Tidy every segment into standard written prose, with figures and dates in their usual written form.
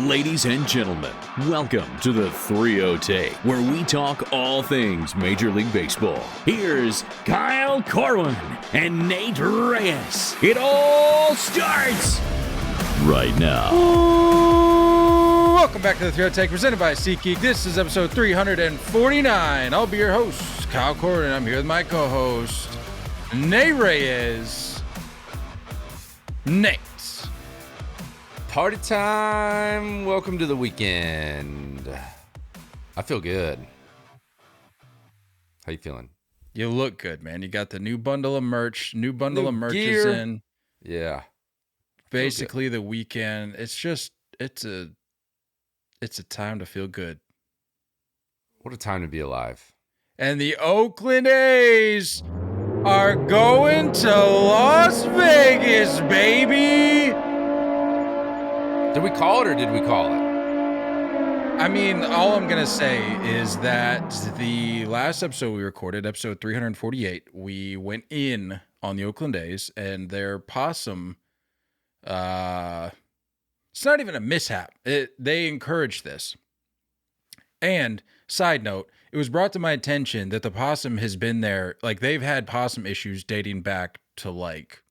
Ladies and gentlemen, welcome to the 3-0 Take, where we talk all things Major League Baseball. Here's Kyle Corwin and Nate Reyes. It all starts right now. Welcome back to the 3-0 Take, presented by SeatGeek. This is episode 349. I'll be your host, Kyle Corwin, and I'm here with my co-host, Nate Reyes. Nate. Party time. Welcome to the weekend. I feel good. How you feeling? You look good, man. You got the new bundle of merch. New merch gear. is in. Yeah. Basically the weekend. It's a time to feel good. What a time to be alive. And the Oakland A's are going to Las Vegas, baby. Did we call it or did we call it? I mean, all I'm going to say is that the last episode we recorded, episode 348, we went in on the Oakland A's and their possum. It's not even a mishap. They encouraged this. And side note, it was brought to my attention that the possum has been there. Like, they've had possum issues dating back to like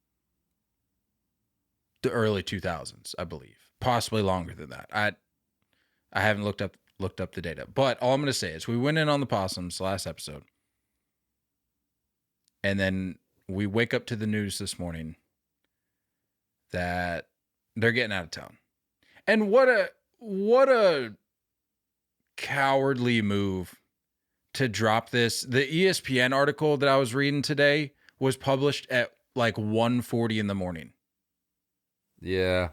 the early 2000s, I believe. Possibly longer than that. I haven't looked up the data, but all I'm going to say is we went in on the possums last episode, and then we wake up to the news this morning that they're getting out of town. And what a cowardly move to drop this. The ESPN article that I was reading today was published at like 1:40 in the morning. Yeah.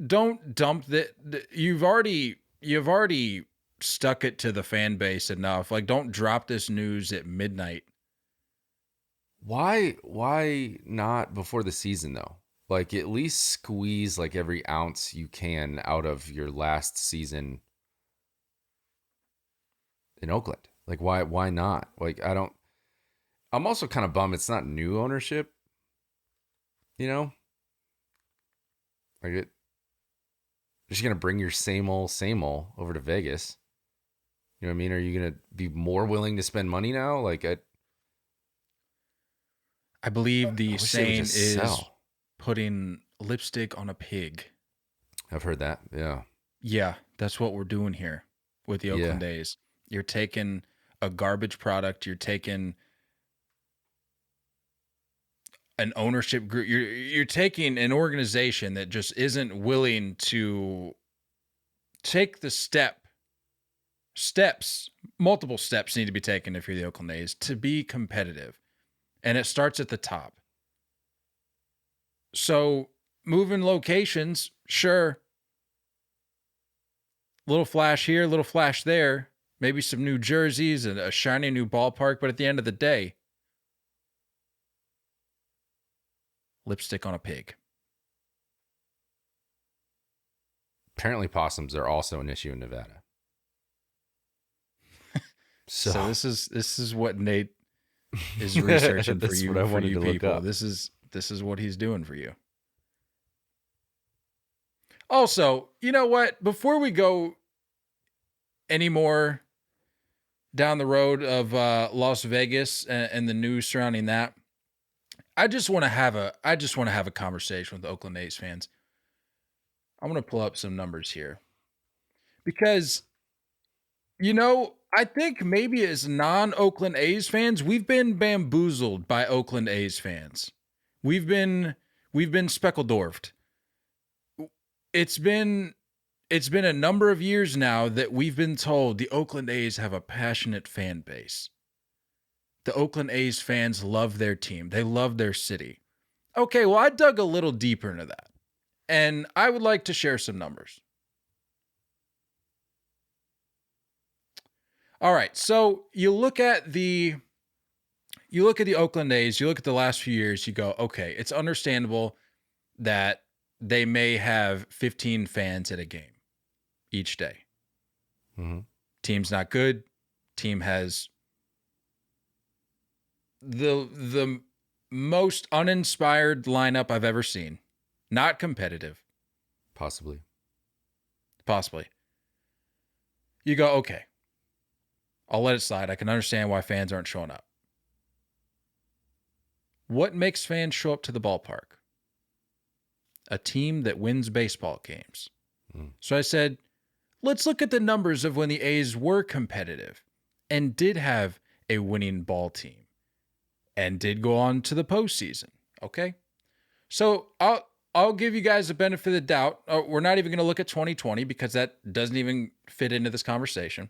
Don't dump that. You've already stuck it to the fan base enough. Like, don't drop this news at midnight. Why not before the season though? Like, at least squeeze like every ounce you can out of your last season in Oakland. Like, why not? Like, I'm also kind of bummed it's not new ownership. You know? Like, you're just going to bring your same old over to Vegas. You know what I mean? Are you going to be more willing to spend money now? Like, I believe the saying is sell. Putting lipstick on a pig. I've heard that. Yeah. Yeah, that's what we're doing here with the Oakland A's. You're taking a garbage product. You're taking an ownership group. You're taking an organization that just isn't willing to take the multiple steps need to be taken if you're the Oakland A's to be competitive. And it starts at the top. So moving locations, sure. Little flash here, little flash there, maybe some new jerseys and a shiny new ballpark. But at the end of the day, lipstick on a pig. Apparently possums are also an issue in Nevada. So this is what Nate is researching for you, what I wanted to people. look up. This is what he's doing for you. Also, you know what? Before we go any more down the road of Las Vegas and the news surrounding that, I just want to have a conversation with the Oakland A's fans. I'm going to pull up some numbers here because, you know, I think maybe as non-Oakland A's fans, we've been bamboozled by Oakland A's fans. We've been speckeldorfed. It's been a number of years now that we've been told the Oakland A's have a passionate fan base. The Oakland A's fans love their team. They love their city. Okay, well, I dug a little deeper into that, and I would like to share some numbers. All right, so you look at the Oakland A's, you look at the last few years, you go, okay, it's understandable that they may have 15 fans at a game each day. Mm-hmm. Team's not good. Team has the most uninspired lineup I've ever seen. Not competitive. Possibly. possibly. You go, okay, I'll let it slide. I can understand why fans aren't showing up. What makes fans show up to the ballpark? A team that wins baseball games. So I said, let's look at the numbers of when the A's were competitive and did have a winning ball team and did go on to the postseason. Okay. So I'll give you guys the benefit of the doubt. We're not even going to look at 2020 because that doesn't even fit into this conversation.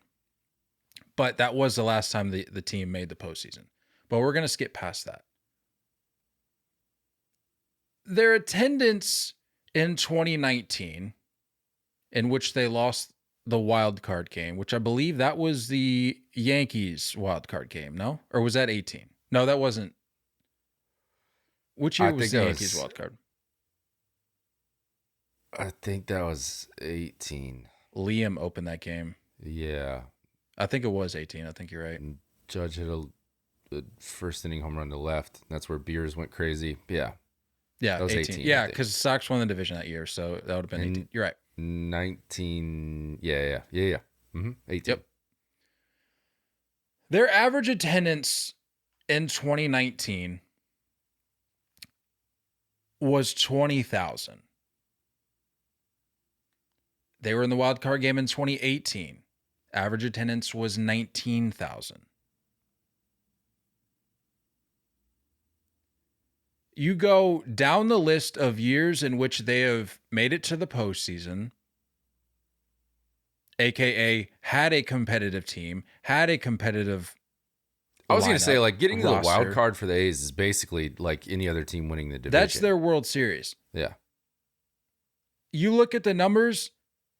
But that was the last time the team made the postseason. But we're going to skip past that. Their attendance in 2019, in which they lost the wild card game, which I believe that was the Yankees wild card game, no? Or was that 18? No, that wasn't. Which year was the Yankees wild card? I think that was 18. Liam opened that game. Yeah. I think it was 18. I think you're right. And Judge hit a first inning home run to left. That's where Beers went crazy. Yeah. Yeah, that was 18. Yeah, because the Sox won the division that year, so that would have been 18. You're right. 19. Yeah. Mm-hmm. 18. Yep. Their average attendance in 2019 was 20,000. They were in the wild card game in 2018. Average attendance was 19,000. You go down the list of years in which they have made it to the postseason, aka had a competitive team, had a competitive I was going to say, like, getting to the roster. wild card for the A's is basically like any other team winning the division. That's their World Series. Yeah. You look at the numbers,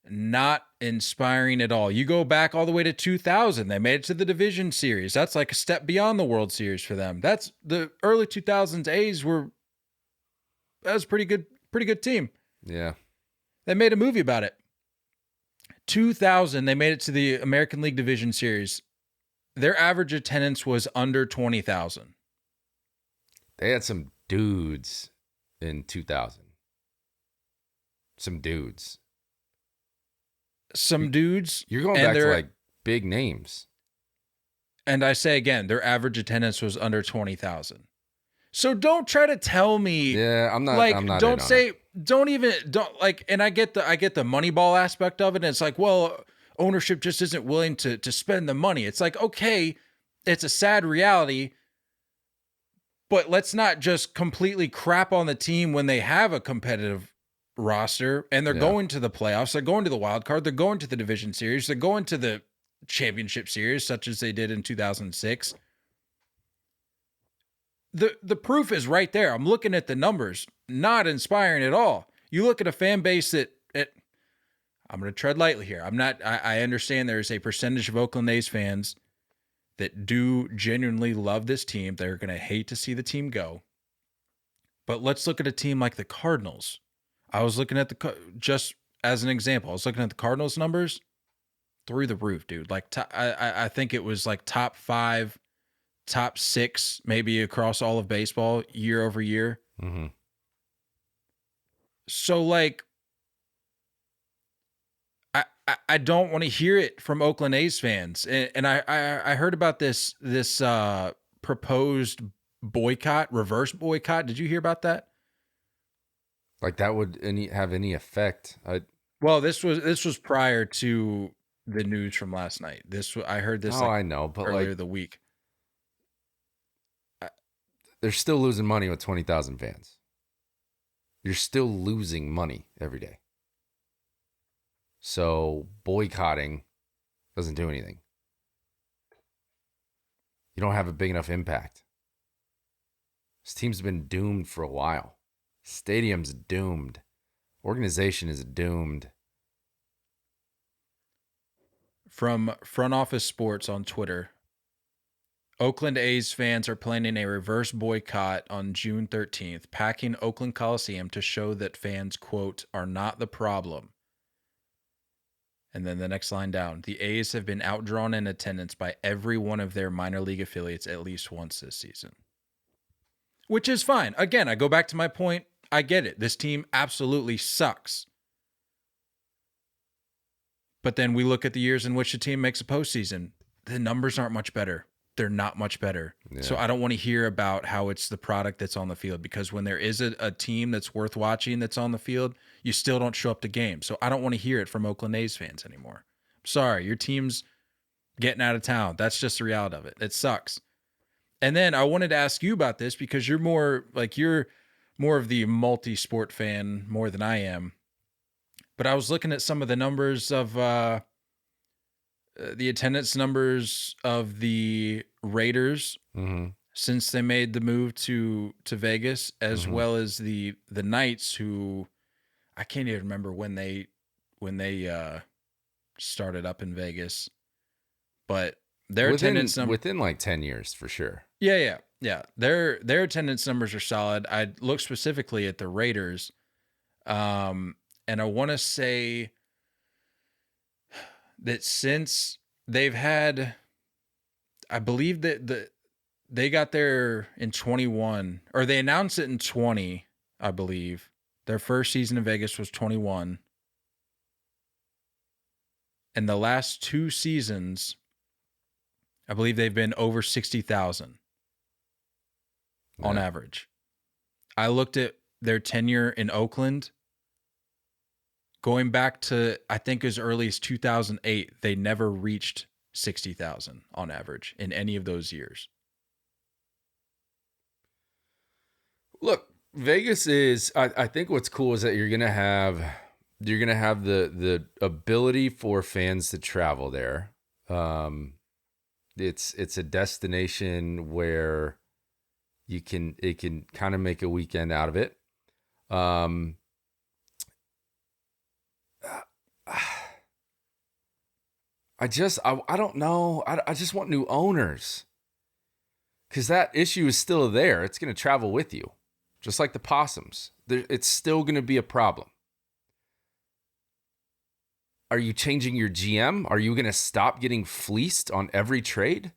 not inspiring at all. You go back all the way to 2000. They made it to the division series. That's like a step beyond the World Series for them. That's the early 2000s A's that was a pretty good team. Yeah. They made a movie about it. 2000, they made it to the American League Division Series. Their average attendance was under 20,000. They had some dudes in 2000. Some dudes. You're going back to like big names. And I say again, their average attendance was under 20,000. So don't try to tell me. Yeah, I'm not. Like, I'm not don't like. And I get the Moneyball aspect of it. And it's like, well, ownership just isn't willing to spend the money. It's like, okay, it's a sad reality, but let's not just completely crap on the team when they have a competitive roster and they're going to the playoffs. They're going to the wild card. They're going to the division series. They're going to the championship series, such as they did in 2006. The proof is right there. I'm looking at the numbers, not inspiring at all. You look at a fan base that I'm going to tread lightly here. I understand there is a percentage of Oakland A's fans that do genuinely love this team. They're going to hate to see the team go. But let's look at a team like the Cardinals. I was looking at just as an example, I was looking at the Cardinals numbers through the roof, dude. Like I think it was like top 5, top 6, maybe across all of baseball year over year. Mm-hmm. So like, I don't want to hear it from Oakland A's fans. And I heard about this proposed boycott, reverse boycott. Did you hear about that? Like that would have any effect? Well, this was prior to the news from last night. I heard this. I know, but earlier the week. They're still losing money with 20,000 fans. You're still losing money every day. So boycotting doesn't do anything. You don't have a big enough impact. This team's been doomed for a while. Stadium's doomed. Organization is doomed. From Front Office Sports on Twitter, Oakland A's fans are planning a reverse boycott on June 13th, packing Oakland Coliseum to show that fans, quote, are not the problem. And then the next line down, the A's have been outdrawn in attendance by every one of their minor league affiliates at least once this season. Which is fine. Again, I go back to my point. I get it. This team absolutely sucks. But then we look at the years in which the team makes a postseason. The numbers aren't much better. They're not much better. Yeah. So I don't want to hear about how it's the product that's on the field, because when there is a team that's worth watching that's on the field, you still don't show up to games. So I don't want to hear it from Oakland A's fans anymore. Sorry, your team's getting out of town. That's just the reality of it. It sucks. And then I wanted to ask you about this, because you're more of the multi-sport fan more than I am. But I was looking at some of the numbers of the attendance numbers of the Raiders since they made the move to Vegas, as well as the Knights, who I can't even remember when they started up in Vegas, but their attendance numbers within like 10 years for sure. Yeah. Their attendance numbers are solid. I looked specifically at the Raiders, and I want to say that since they've had, I believe that they got there in 21, or they announced it in 20, I believe. Their first season in Vegas was 21. And the last 2 seasons, I believe they've been over 60,000 on average. I looked at their tenure in Oakland. Going back to, I think, as early as 2008, they never reached 60,000 on average in any of those years. Look, Vegas is, I think what's cool is that you're gonna have the ability for fans to travel there. It's a destination where it can kind of make a weekend out of it. I don't know. I just want new owners, because that issue is still there. It's going to travel with you, just like the Possums. It's still going to be a problem. Are you changing your GM? Are you going to stop getting fleeced on every trade?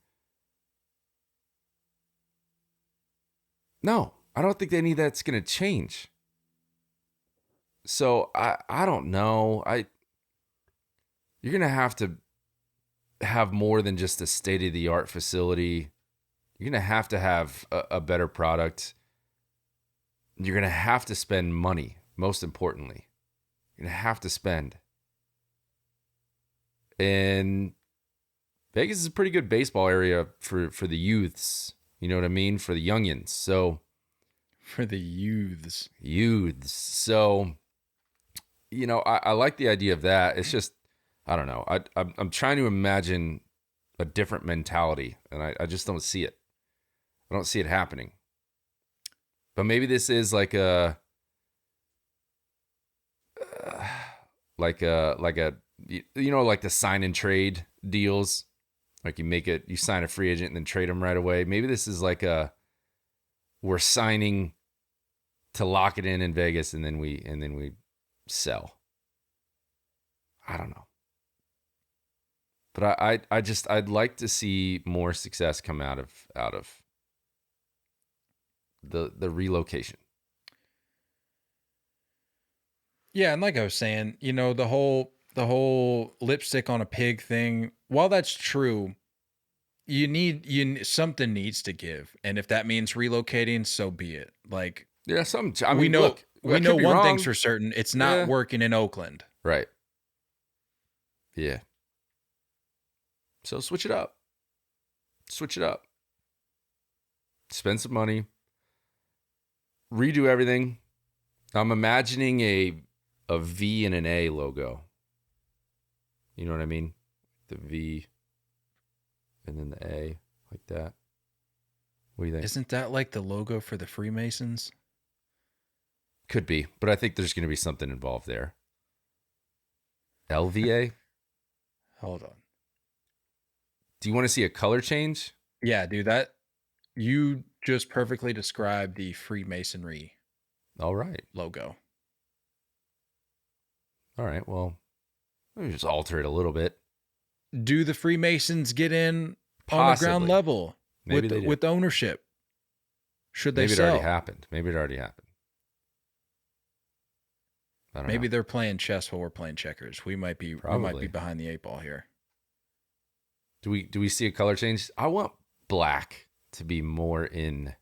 No, I don't think any of that's going to change. So I don't know. You're going to have more than just a state-of-the-art facility. You're going to have a better product. You're going to have to spend money, most importantly. You're going to have to spend. And Vegas is a pretty good baseball area for the youths. You know what I mean? For the youngins. So for the youths. So, you know, I like the idea of that. It's just, I don't know. I'm trying to imagine a different mentality, and I just don't see it. I don't see it happening. But maybe this is like a you know, like the sign and trade deals. Like you sign a free agent and then trade them right away. Maybe this is like we're signing to lock it in Vegas, and then we sell. I don't know. But I'd like to see more success come out of the relocation. Yeah, and like I was saying, you know, the whole lipstick on a pig thing, while that's true, something needs to give. And if that means relocating, so be it. Like, yeah, we know one thing's for certain, it's not working in Oakland. Right. Yeah. So switch it up. Spend some money. Redo everything. I'm imagining a V and an A logo. You know what I mean? The V and then the A, like that. What do you think? Isn't that like the logo for the Freemasons? Could be, but I think there's going to be something involved there. LVA? Hold on. Do you want to see a color change? Yeah, dude, that you just perfectly described the Freemasonry. All right. Logo. All right. Well, let me just alter it a little bit. Do the Freemasons get in Possibly. On the ground level with ownership? Should they Maybe sell? Maybe it already happened. I don't Maybe know. they're playing chess while we're playing checkers. We might be behind the 8 ball here. Do we see a color change? I want black to be more in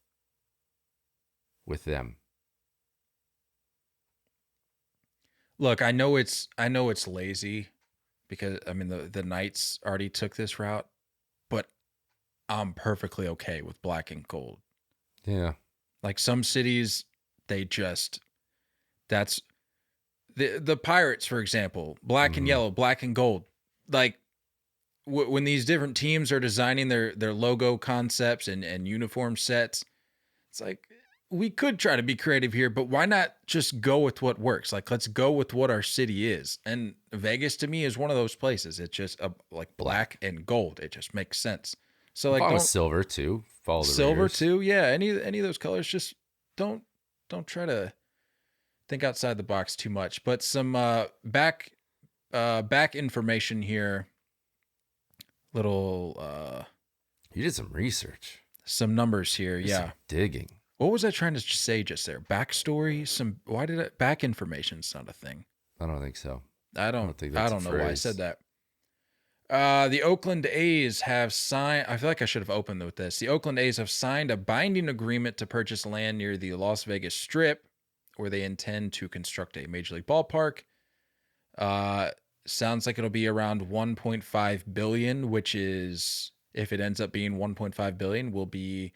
with them. Look, I know it's lazy because I mean the Knights already took this route, but I'm perfectly okay with black and gold. Yeah. Like some cities, that's the Pirates, for example, black and yellow, black and gold. Like when these different teams are designing their logo concepts and uniform sets, it's like we could try to be creative here, but why not just go with what works? Like, let's go with what our city is. And Vegas to me is one of those places. It's just like black and gold. It just makes sense. So like, don't silver too. Follow the silver Raiders. too. Yeah. Any of those colors, just don't try to think outside the box too much. But some back information here. Little You did some research. some numbers here. Did Yeah. some digging. What was I trying to say just there? Backstory? Back information's not a thing. I don't think so. I don't think that's a know why I phrase. said that. The Oakland A's have signed. I feel like I should have opened with this. The Oakland A's have signed a binding agreement to purchase land near the Las Vegas Strip, where they intend to construct a major league ballpark. Sounds like it'll be around 1.5 billion, which is, if it ends up being 1.5 billion, will be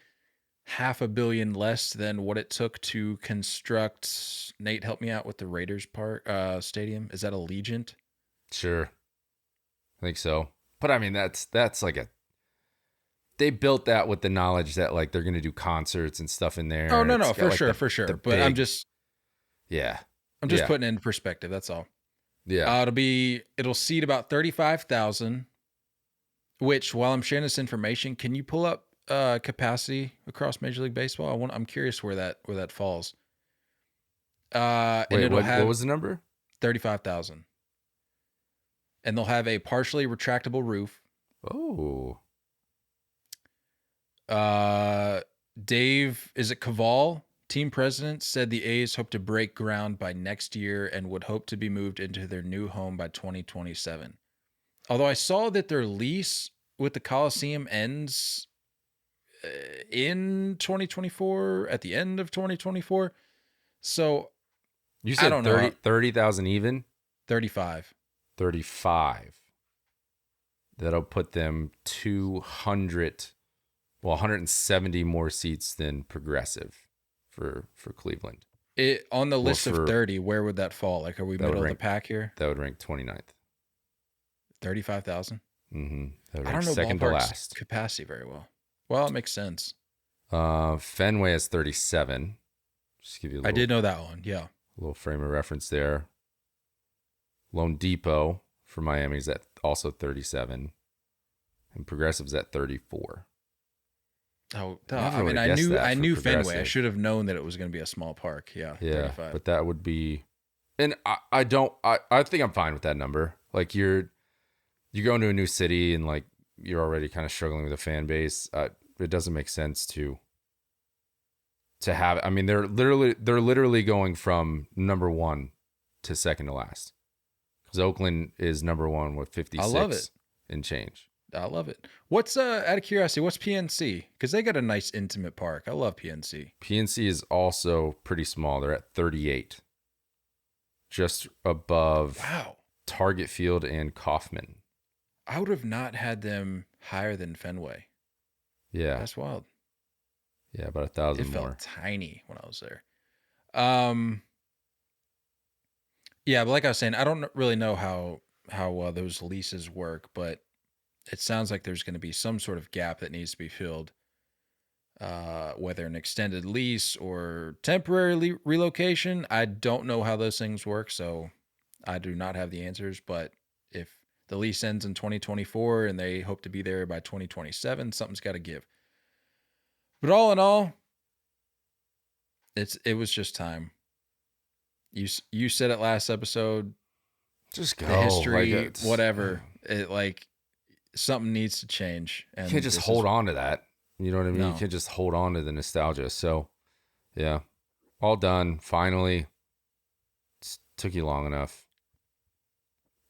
$500 million less than what it took to construct. Nate, help me out with the Raiders Park stadium. Is that Allegiant? Sure. I think so. But I mean, that's like they built that with the knowledge that like they're going to do concerts and stuff in there. Oh, no, It's got, for like, sure. the But big, I'm just yeah. putting it in perspective. That's all. Yeah. It'll seat about 35,000, which while I'm sharing this information, can you pull up capacity across Major League Baseball? I'm curious where that falls. And Wait, it'll have what was the number? 35,000. And they'll have a partially retractable roof. Oh. Dave, is it Caval, team president, said the A's hope to break ground by next year and would hope to be moved into their new home by 2027. Although I saw that their lease with the Coliseum ends in 2024, at the end of 2024. So You said I don't know. 30,000 even? 35. 35. That'll put them 170 more seats than Progressive for Cleveland. On the list for- of 30, where would that fall? Like, are we That would middle of the rank- pack here? That would rank 29th. 35,000? Mm-hmm. That would I rank don't know second to ballpark's last. capacity very well. Well, it makes sense. Fenway has 37. Just to give you a I little, did know that one. Yeah. little frame of reference there. Lone Depot for Miami is at also 37. And Progressive's at 34. Oh, Never I mean, would've I guessed knew that I for knew Fenway. I Progressive. should have known that it was going to be a small park. Yeah. Yeah, 35. but that would be, and I think I'm fine with that number. Like you go into a new city and like you're already kind of struggling with a fan base. It doesn't make sense to have. I mean, they're literally going from number one to second to last. Because Oakland is number one with 56 I love it. and change. I love it. What's out of curiosity? What's PNC? Because they got a nice intimate park. I love PNC. PNC is also pretty small. They're at 38, just above Wow. Target Field and Kauffman. I would have not had them higher than Fenway. Yeah, That's wild. yeah, about 1,000 It more. felt tiny when I was there. Yeah, but like I was saying, I don't really know how those leases work, but it sounds like there's going to be some sort of gap that needs to be filled, whether an extended lease or temporary relocation. I don't know how those things work, so I do not have the answers. But if the lease ends in 2024 and they hope to be there by 2027, something's got to give. But all in all, it was just time. You said it last episode. Just go. The history, Like, it's- whatever. It like something needs to change. And You can't just this hold is- on to that. You know what I mean? No. You can't just hold on to the nostalgia. So, yeah, all done. Finally, it's Took you long enough.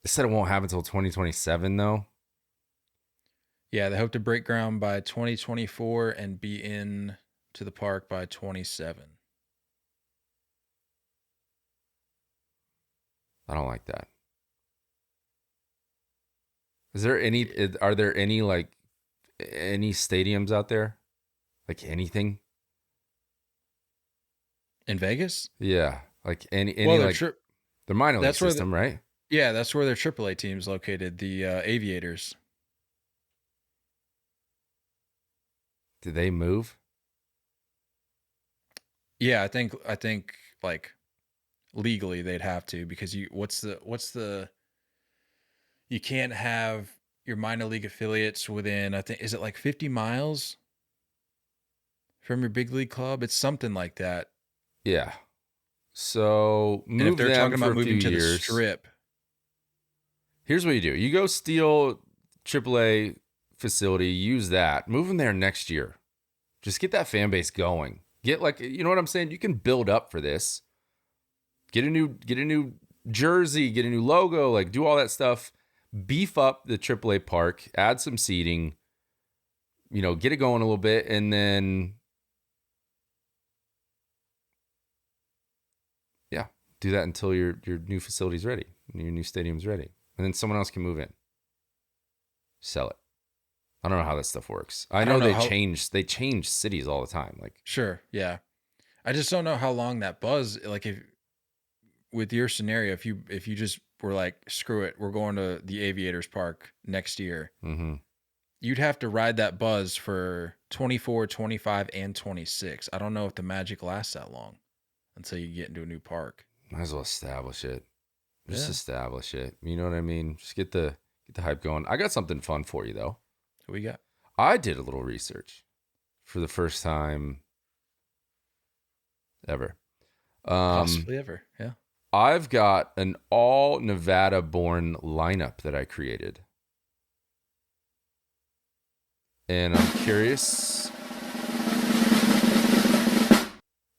They said it won't happen until 2027, though. Yeah, they hope to break ground by 2024 and be in to the park by 27. I don't like that. Are there any stadiums out there? Like anything? In Vegas? Yeah. Like any Well, like the minor league system, right? Yeah, that's where their AAA team's located, the Aviators. Did they move? Yeah, I think like legally they'd have to, because you can't have your minor league affiliates within, I think, is it like 50 miles from your big league club? It's something like that. Yeah. So move and if they're them talking for about a moving few to the years. Strip, Here's what you do. You go steal AAA facility, use that, move them there next year. Just get that fan base going. Get you know what I'm saying? You can build up for this. Get a new jersey, get a new logo, like do all that stuff. Beef up the AAA park, add some seating, get it going a little bit, and then do that until your new facility's ready, your new stadium's ready. And then someone else can move in. Sell it. I don't know how that stuff works. I know they change cities all the time. Sure, yeah. I just don't know how long that buzz, like, if with your scenario, if you just were like, screw it, we're going to the Aviators Park next year. Mm-hmm. You'd have to ride that buzz for 24, 25, and 26. I don't know if the magic lasts that long until you get into a new park. Might as well establish it. Just Yeah. establish it. You know what I mean? Just get the hype going. I got something fun for you though. What we got? I did a little research for the first time ever. Possibly ever. Yeah. I've got an all Nevada-born lineup that I created. And I'm curious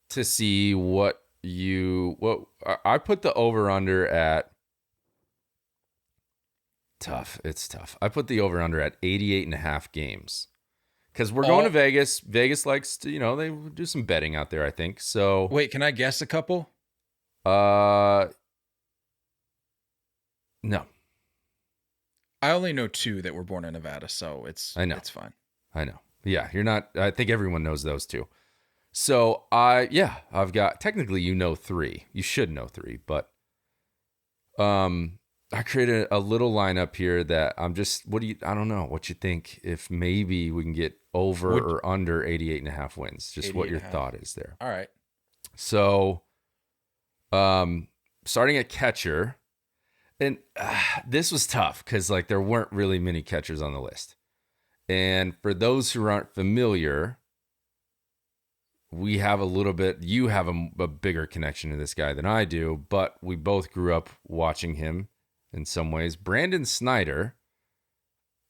to see what I put the over-under at. It's tough. I put the over-under at 88.5 games. Because we're going to Vegas. Vegas likes to, they do some betting out there, I think. So wait, can I guess a couple? No. I only know 2 that were born in Nevada, so it's fine. I know. Yeah, you're not. I think everyone knows those 2. So I've got technically 3. You should know 3, but I created a little lineup here that I don't know what you think, if maybe we can get over or under 88.5 wins. Just what your thought is there. All right. So, starting at catcher, and this was tough because there weren't really many catchers on the list. And for those who aren't familiar, you have a bigger connection to this guy than I do, but we both grew up watching him in some ways. Brandon Snyder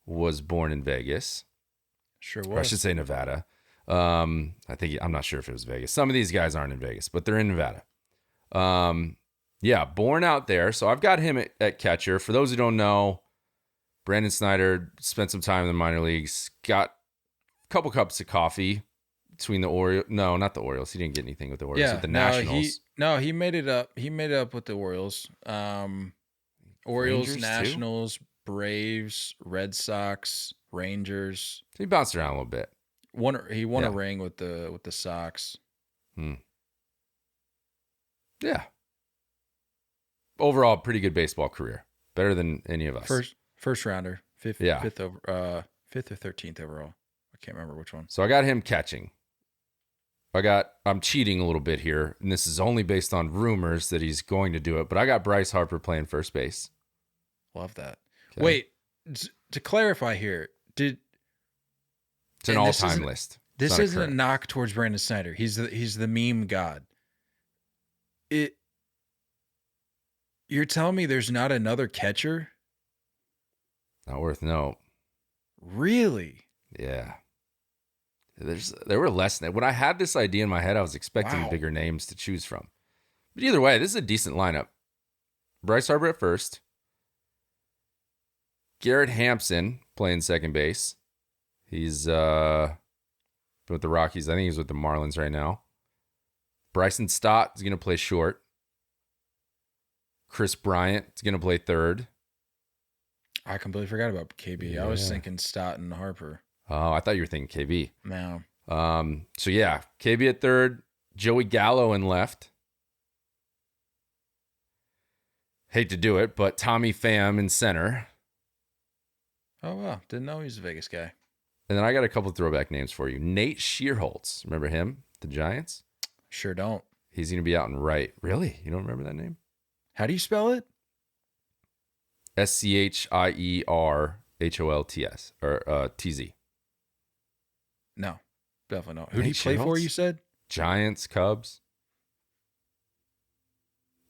was born in Vegas. Sure was. Or I should say Nevada. I'm not sure if it was Vegas. Some of these guys aren't in Vegas, but they're in Nevada. Born out there. So I've got him at catcher. For those who don't know, Brandon Snyder spent some time in the minor leagues, got a couple cups of coffee between the Orioles. No, not the Orioles. He didn't get anything with the Orioles. With the Nationals. He made it up. He made it up with the Orioles. Orioles, Rangers Nationals, too? Braves, Red Sox, Rangers. He bounced around a little bit. He won a ring with the Sox. Yeah. Overall, pretty good baseball career. Better than any of us. First rounder, fifth or 13th overall. I can't remember which one. So I got him catching. I'm cheating a little bit here, and this is only based on rumors that he's going to do it, but I got Bryce Harper playing first base. Love that. Okay. Wait, to clarify here, it's an all-time list. This isn't a knock towards Brandon Snyder. He's the meme god. You're telling me there's not another catcher? Not worth note. Really? Yeah. There were less than when I had this idea in my head. I was expecting bigger names to choose from. But either way, this is a decent lineup. Bryce Harper at first. Garrett Hampson playing second base. He's with the Rockies. I think he's with the Marlins right now. Bryson Stott is going to play short. Chris Bryant is going to play third. I completely forgot about KB. Yeah. I was thinking Stott and Harper. Oh, I thought you were thinking KB. No. So yeah, KB at third. Joey Gallo in left. Hate to do it, but Tommy Pham in center. Oh, wow. Didn't know he was a Vegas guy. And then I got a couple throwback names for you. Nate Shearholtz. Remember him? The Giants? Sure don't. He's going to be out in right. Really? You don't remember that name? How do you spell it? Schierholts or TZ. No. Definitely not. Who did he Nate play for, Shearholtz? you said? Giants, Cubs.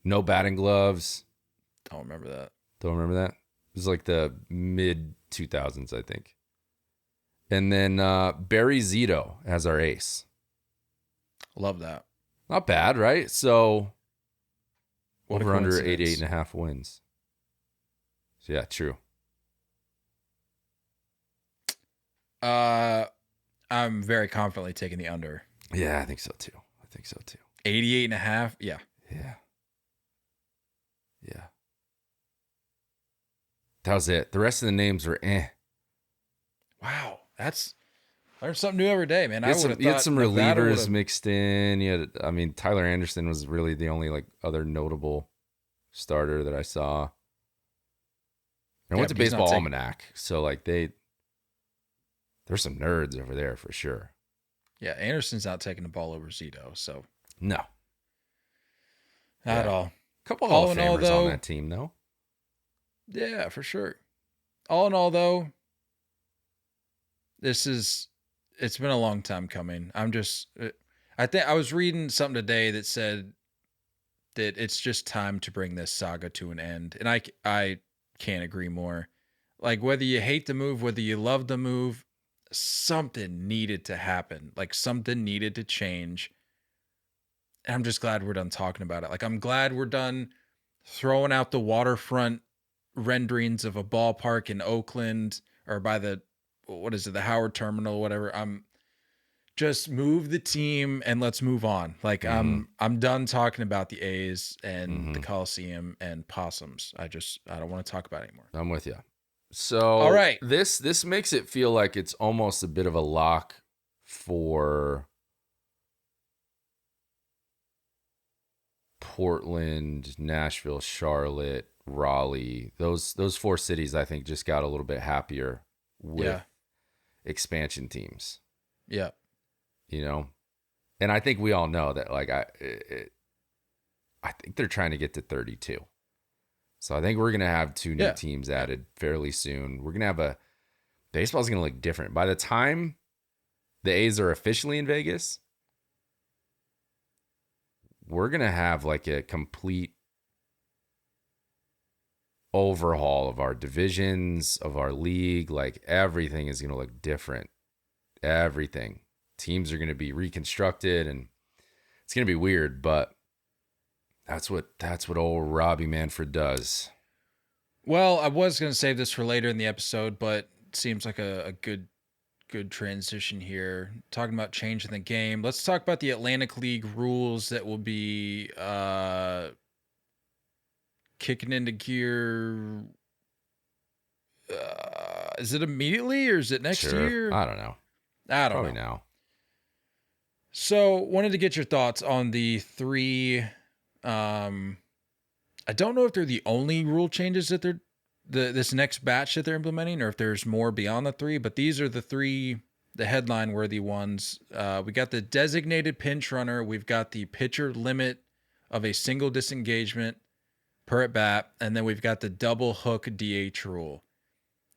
No batting gloves. Don't remember that. Don't remember that? It was like the mid 2000s, I think. And then Barry Zito as our ace. Love that. Not bad, right? So What a over under coincidence. 88.5 wins. So yeah, true. I'm very confidently taking the under. Yeah, I think so too. 88.5. Yeah. Yeah. Yeah. That was it. The rest of the names were Wow. That's learn something new every day, man. You had some relievers would've... mixed in. Tyler Anderson was really the only other notable starter that I saw. I went to Baseball Almanac, so there's some nerds over there for sure. Yeah, Anderson's not taking the ball over Zito, so No, not at all. A couple Hall of Famers on that team, though. Yeah, for sure. All in all, though, it's been a long time coming. I think I was reading something today that said that it's just time to bring this saga to an end. And I can't agree more. Like, whether you hate the move, whether you love the move, something needed to happen. Like, something needed to change. And I'm just glad we're done talking about it. Like, I'm glad we're done throwing out the waterfront renderings of a ballpark in Oakland or by the Howard Terminal or whatever. I'm just move the team and let's move on. Like, I'm done talking about the A's and the Coliseum and possums. I don't want to talk about it anymore. I'm with you. So all right, this makes it feel like it's almost a bit of a lock for Portland, Nashville, Charlotte, Raleigh. Those four cities, I think, just got a little bit happier with expansion teams. Yeah. And I think we all know that, I think they're trying to get to 32. So I think we're going to have two new teams added fairly soon. We're going to have baseball's going to look different. By the time the A's are officially in Vegas, we're going to have a complete overhaul of our divisions, of our league. Everything is going to look different. Everything. Teams are going to be reconstructed, and it's going to be weird, but that's what old Robbie Manfred does. Well, I was going to save this for later in the episode, but it seems like a good transition here. Talking about changing the game. Let's talk about the Atlantic League rules that will be kicking into gear. Is it immediately or is it next year? I don't know. Probably now. So, wanted to get your thoughts on the three. I don't know if they're the only rule changes that this next batch that they're implementing, or if there's more beyond the three. But these are the three, the headline worthy ones. We got the designated pinch runner. We've got the pitcher limit of a single disengagement per at bat, and then we've got the double hook DH rule.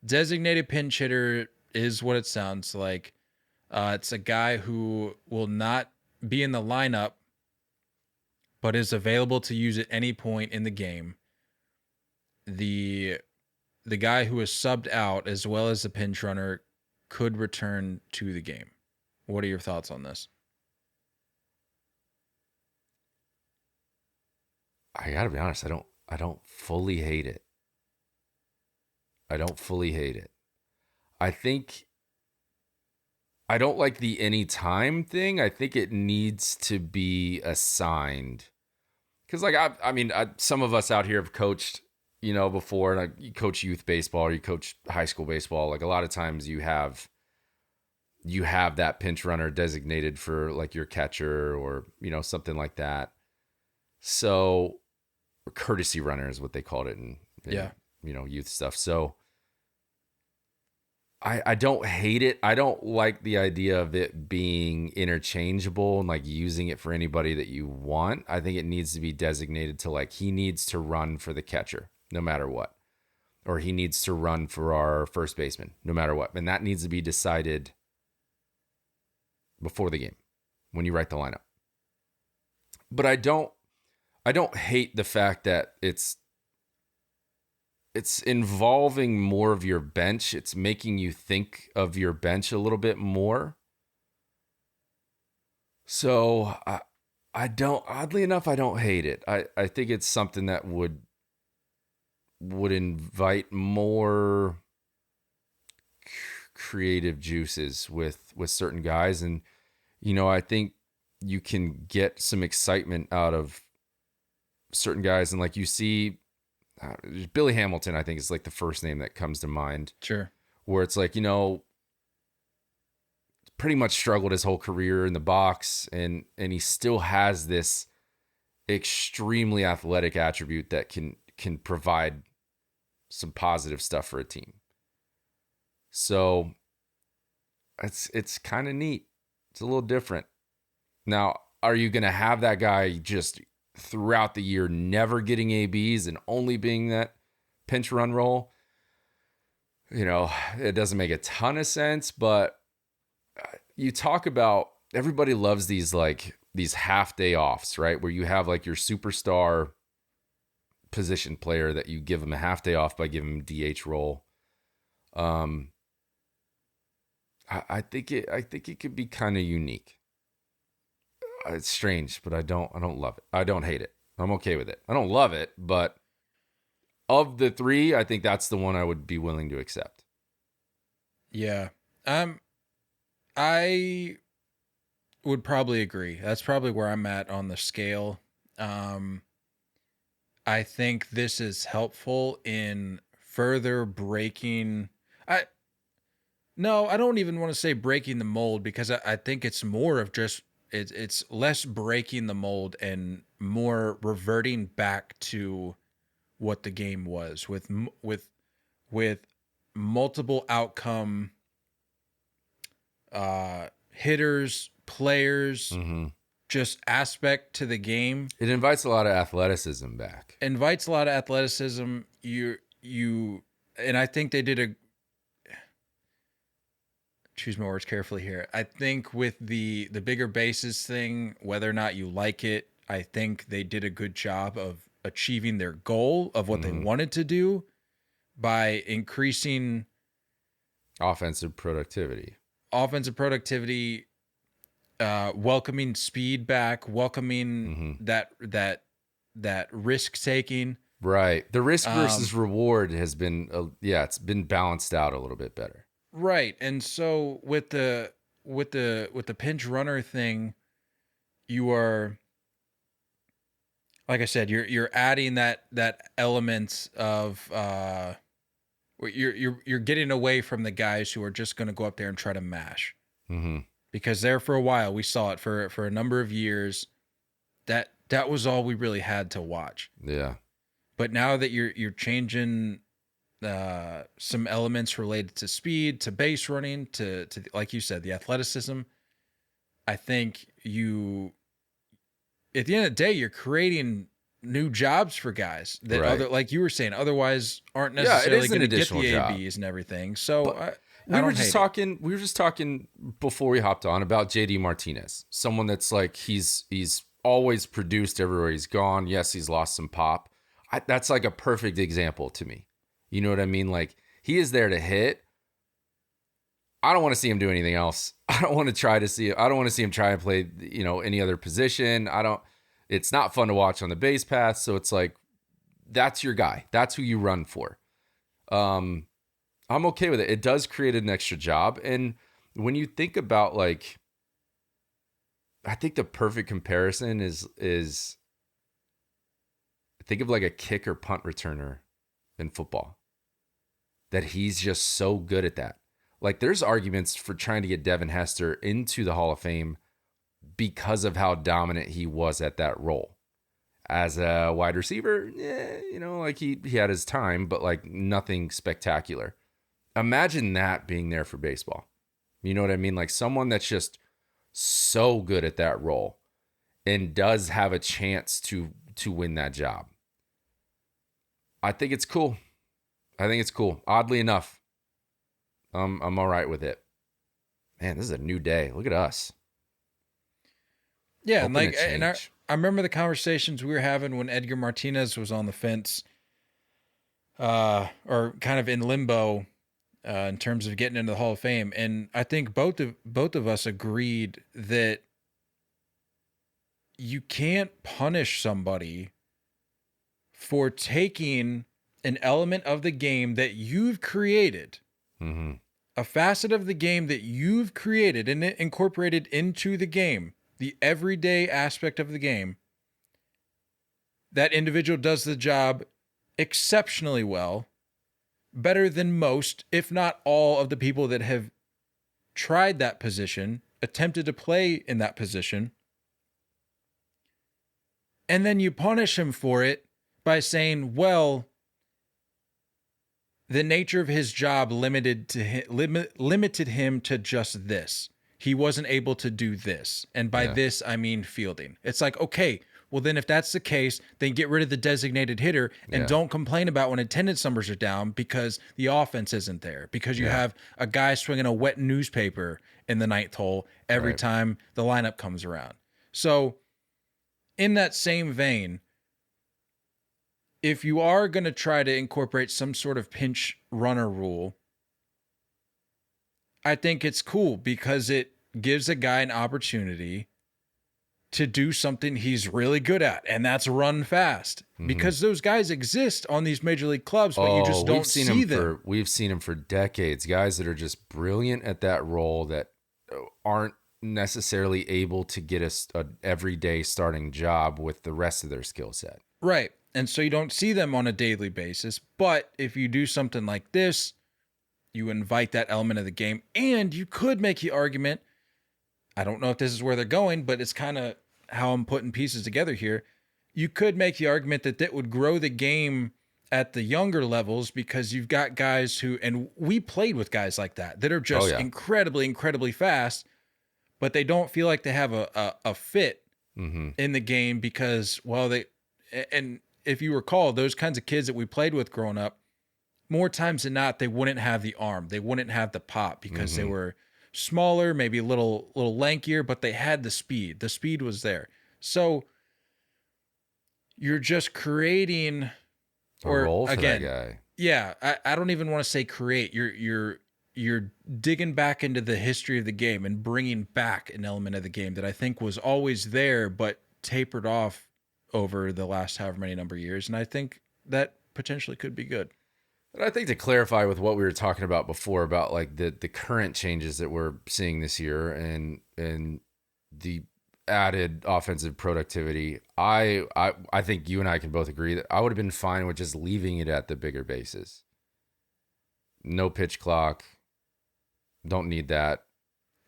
Designated pinch hitter is what it sounds like. It's a guy who will not be in the lineup, but is available to use at any point in the game. The guy who is subbed out, as well as the pinch runner, could return to the game. What are your thoughts on this? I gotta be honest, I don't fully hate it. I think I don't like the anytime thing. I think it needs to be assigned. Because, like, some of us out here have coached, before, and you coach youth baseball or you coach high school baseball. Like, a lot of times you have that pinch runner designated for, like, your catcher or, something like that. So, courtesy runner is what they called it in youth stuff. So, I don't hate it. I don't like the idea of it being interchangeable and like using it for anybody that you want. I think it needs to be designated to like he needs to run for the catcher no matter what. Or he needs to run for our first baseman no matter what. And that needs to be decided before the game when you write the lineup. But I don't hate the fact that it's involving more of your bench. It's making you think of your bench a little bit more. So oddly enough, I don't hate it. I think it's something that would invite more creative juices with certain guys. And, I think you can get some excitement out of certain guys. And like you see, Billy Hamilton, I think, is like the first name that comes to mind. Sure. Where it's like, pretty much struggled his whole career in the box, and he still has this extremely athletic attribute that can provide some positive stuff for a team. So it's kind of neat. It's a little different. Now, are you going to have that guy just throughout the year never getting ABs and only being that pinch run role? It doesn't make a ton of sense, but you talk about, everybody loves these half day offs, right? Where you have like your superstar position player that you give them a half day off by giving them DH role. I think it could be kind of unique. It's strange, but I don't love it. I don't hate it. I'm okay with it. I don't love it, but of the three, I think that's the one I would be willing to accept. Yeah. I would probably agree. That's probably where I'm at on the scale. I think this is helpful in further breaking. I don't even want to say breaking the mold, because I think it's more of just, it's less breaking the mold and more reverting back to what the game was with multiple outcome hitters, players, just aspect to the game. It invites a lot of athleticism back. And I think they did choose my words carefully here. I think with the bigger bases thing, whether or not you like it, I think they did a good job of achieving their goal of what they wanted to do by increasing offensive productivity, welcoming speed back, welcoming that risk taking. Right. The risk versus reward has been, it's been balanced out a little bit better. Right. And so with the pinch runner thing, you are, like I said, you're adding that element of you're getting away from the guys who are just going to go up there and try to mash. Because there for a while we saw it for a number of years, that was all we really had to watch. Yeah. But now that you're changing some elements related to speed, to base running, to like you said, the athleticism, I think at the end of the day, you're creating new jobs for guys that like you were saying, otherwise aren't necessarily going to get the ABs and everything. So we were just talking before we hopped on about JD Martinez, someone that's like, he's always produced everywhere he's gone. Yes, he's lost some pop. That's like a perfect example to me. You know what I mean? Like, he is there to hit. I don't want to see him do anything else. I don't want to see him try and play, any other position. It's not fun to watch on the base path. So it's like, that's your guy. That's who you run for. I'm okay with it. It does create an extra job. And when you think about like, I think the perfect comparison is think of like a kick or punt returner in football, that he's just so good at that. Like there's arguments for trying to get Devin Hester into the Hall of Fame because of how dominant he was at that role. As a wide receiver, like he had his time, but like nothing spectacular. Imagine that being there for baseball. You know what I mean? Like someone that's just so good at that role and does have a chance to win that job. I think it's cool. Oddly enough, I'm all right with it. Man, this is a new day. Look at us. Yeah, and I remember the conversations we were having when Edgar Martinez was on the fence, or kind of in limbo, in terms of getting into the Hall of Fame. And I think both of us agreed that you can't punish somebody for taking an element of the game that you've created, a facet of the game that you've created and incorporated into the game, the everyday aspect of the game. That individual does the job exceptionally well, better than most, if not all, of the people that have tried that position, attempted to play in that position. And then you punish him for it by saying, well, the nature of his job limited him to just this. He wasn't able to do this. And by this, I mean fielding. It's like, okay, well, then if that's the case, then get rid of the designated hitter and don't complain about when attendance numbers are down because the offense isn't there, because you have a guy swinging a wet newspaper in the ninth hole every time the lineup comes around. So in that same vein, if you are going to try to incorporate some sort of pinch runner rule, I think it's cool because it gives a guy an opportunity to do something he's really good at, and that's run fast. Because those guys exist on these major league clubs, but you just don't see them. We've seen them for decades. Guys that are just brilliant at that role that aren't necessarily able to get a everyday starting job with the rest of their skill set. Right. And so you don't see them on a daily basis. But if you do something like this, you invite that element of the game. And you could make the argument, I don't know if this is where they're going, but it's kind of how I'm putting pieces together here. You could make the argument that would grow the game at the younger levels because you've got guys who, and we played with guys like that are just incredibly, incredibly fast, but they don't feel like they have a fit in the game because, well, and if you recall, those kinds of kids that we played with growing up, more times than not, they wouldn't have the arm. They wouldn't have the pop because they were smaller, maybe a little lankier, but they had the speed. The speed was there. So you're just creating a role for that guy. Yeah, I don't even want to say create. You're digging back into the history of the game and bringing back an element of the game that I think was always there but tapered off over the last however many number of years, and I think that potentially could be good. But I think to clarify with what we were talking about before about like the current changes that we're seeing this year and the added offensive productivity, I think you and I can both agree that I would have been fine with just leaving it at the bigger bases. No pitch clock, don't need that.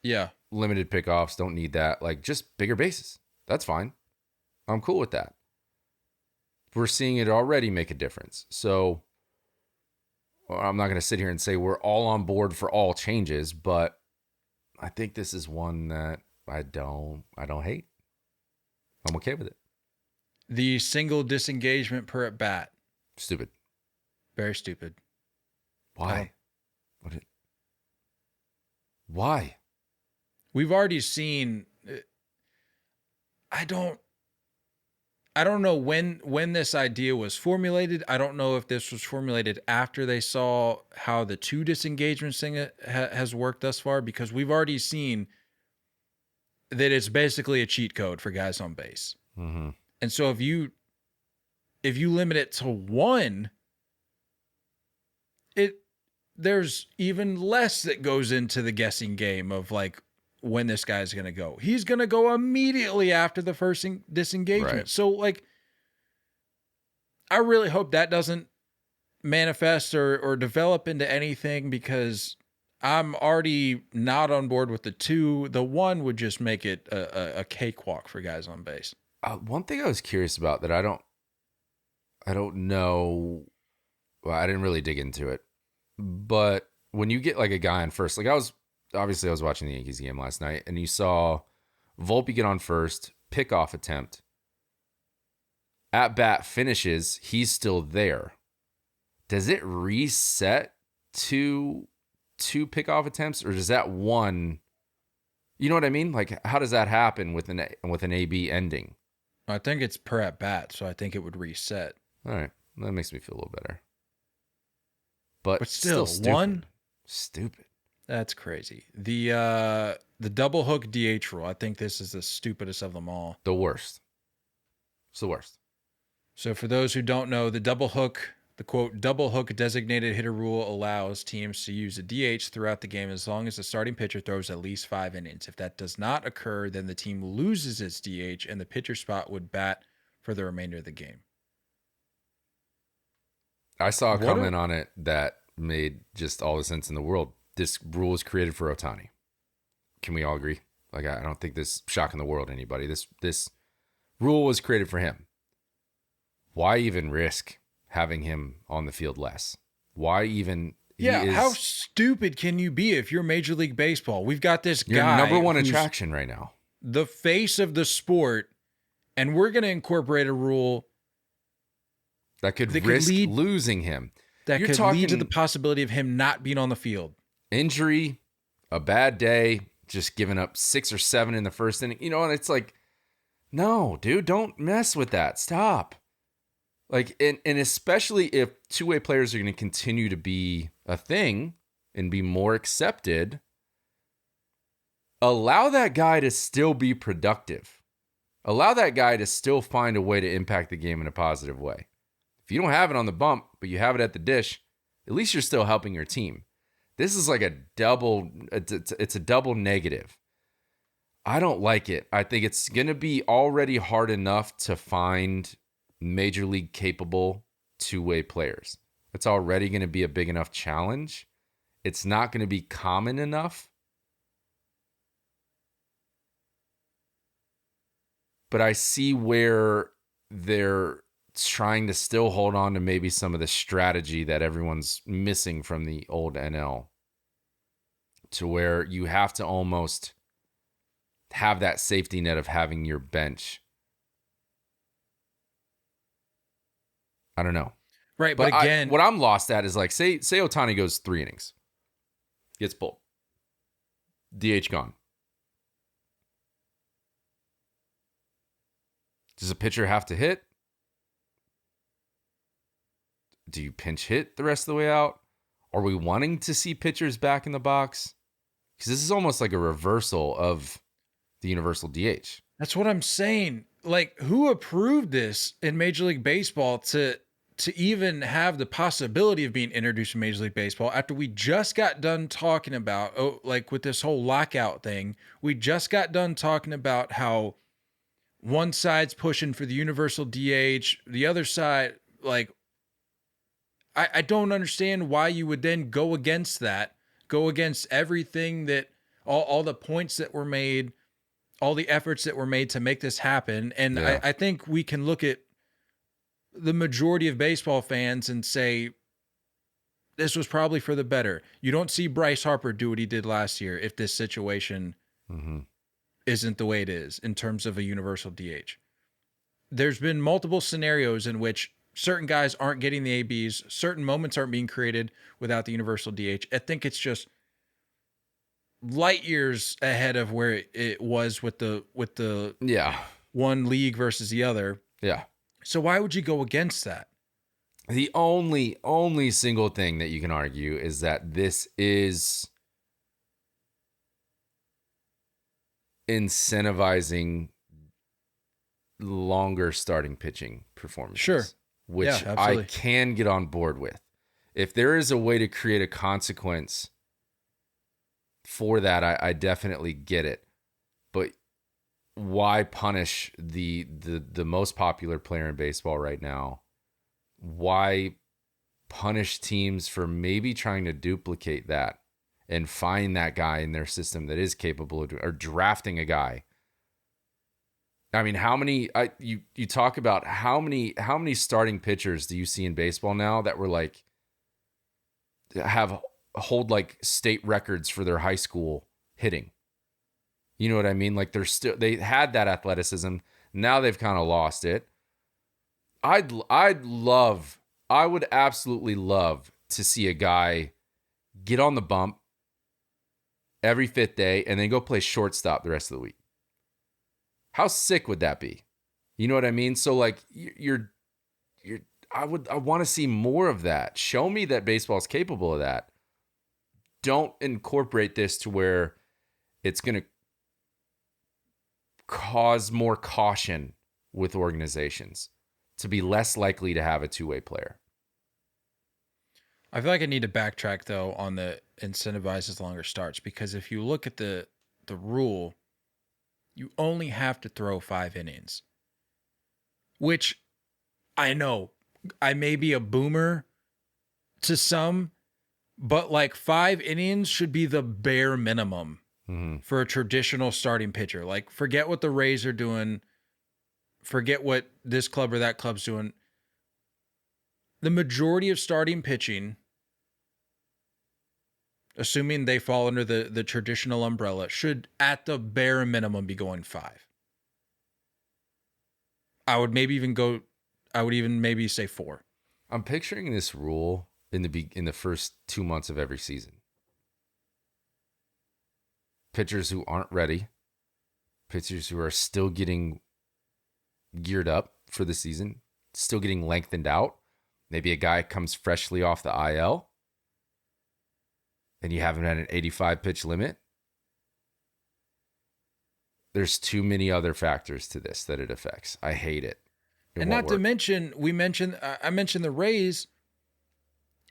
Yeah. Limited pickoffs, don't need that. Like just bigger bases. That's fine. I'm cool with that. We're seeing it already make a difference. So I'm not going to sit here and say we're all on board for all changes, but I think this is one that I don't hate. I'm okay with it. The single disengagement per at bat. Stupid. Very stupid. Why? Why? We've already seen. I don't know when this idea was formulated. I don't know if this was formulated after they saw how the two disengagements thing has worked thus far, because we've already seen that it's basically a cheat code for guys on base. And so if you if you limit it to 1, there's even less that goes into the guessing game of like when this guy's going to go. He's going to go immediately after the first disengagement. Right. So like, I really hope that doesn't manifest or develop into anything, because I'm already not on board with the 2. The 1 would just make it a cakewalk for guys on base. One thing I was curious about that I don't know. Well, I didn't really dig into it, but when you get like a guy on first, like I was watching the Yankees game last night, and you saw Volpe get on first, pickoff attempt. At bat finishes, he's still there. Does it reset to 2 pickoff attempts, or does that 1? You know what I mean? Like, how does that happen with an AB ending? I think it's per at bat, so I think it would reset. All right, that makes me feel a little better. But still stupid. 1? Stupid. That's crazy. The double hook DH rule, I think this is the stupidest of them all. The worst. It's the worst. So for those who don't know, the quote, double hook designated hitter rule allows teams to use a DH throughout the game as long as the starting pitcher throws at least 5 innings. If that does not occur, then the team loses its DH and the pitcher spot would bat for the remainder of the game. I saw a comment on it that made just all the sense in the world. This rule was created for Ohtani. Can we all agree? Like, I don't think this is shocking the world to anybody. This rule was created for him. Why even risk having him on the field less? Why even? How stupid can you be if you're Major League Baseball? We've got this Your guy, number one attraction right now, the face of the sport, and we're going to incorporate a rule that could risk losing him. That could lead to the possibility of him not being on the field. Injury, a bad day, just giving up 6 or 7 in the first inning. You know, and it's like, no, dude, don't mess with that. Stop. Like, and especially if two-way players are going to continue to be a thing and be more accepted, allow that guy to still be productive. Allow that guy to still find a way to impact the game in a positive way. If you don't have it on the bump, but you have it at the dish, at least you're still helping your team. This is like it's a double negative. I don't like it. I think it's going to be already hard enough to find major league capable two-way players. It's already going to be a big enough challenge. It's not going to be common enough. But I see where they're trying to still hold on to maybe some of the strategy that everyone's missing from the old NL, to where you have to almost have that safety net of having your bench. I don't know. Right, but again, what I'm lost at is like, say Ohtani goes 3 innings, gets pulled, DH gone. Does a pitcher have to hit? Do you pinch hit the rest of the way out? Are we wanting to see pitchers back in the box? Because this is almost like a reversal of the universal DH. That's what I'm saying. Like, who approved this in Major League Baseball to even have the possibility of being introduced in Major League Baseball after we just got done talking about, like with this whole lockout thing, we just got done talking about how one side's pushing for the universal DH, the other side, like, I don't understand why you would then go against that, go against everything that, all the points that were made, all the efforts that were made to make this happen. And yeah. I think we can look at the majority of baseball fans and say, this was probably for the better. You don't see Bryce Harper do what he did last year if this situation isn't the way it is in terms of a universal DH. There's been multiple scenarios in which certain guys aren't getting the ABs, certain moments aren't being created without the universal DH. I think it's just light years ahead of where it was with the one league versus the other. Yeah. So why would you go against that? The only single thing that you can argue is that this is incentivizing longer starting pitching performances. Sure. which Yeah, I can get on board with. If there is a way to create a consequence for that, I definitely get it. But why punish the most popular player in baseball right now? Why punish teams for maybe trying to duplicate that and find that guy in their system that is capable of or drafting a guy? I mean, how many you talk about how many starting pitchers do you see in baseball now that were like hold like state records for their high school hitting? You know what I mean? Like they had that athleticism. Now they've kind of lost it. I would absolutely love to see a guy get on the bump every fifth day and then go play shortstop the rest of the week. How sick would that be? You know what I mean? So like I want to see more of that. Show me that baseball is capable of that. Don't incorporate this to where it's going to cause more caution with organizations to be less likely to have a two-way player. I feel like I need to backtrack though on the incentivizes longer starts, because if you look at the rule, you only have to throw 5 innings, which I know I may be a boomer to some, but like 5 innings should be the bare minimum for a traditional starting pitcher. Like, forget what the Rays are doing. Forget what this club or that club's doing. The majority of starting pitching, assuming they fall under the traditional umbrella, should at the bare minimum be going 5. I would even maybe say 4. I'm picturing this rule in the first 2 months of every season. Pitchers who aren't ready, pitchers who are still getting geared up for the season, still getting lengthened out. Maybe a guy comes freshly off the IL and you have him at an 85 pitch limit. There's too many other factors to this that it affects. I hate it. And not to mention, I mentioned the Rays.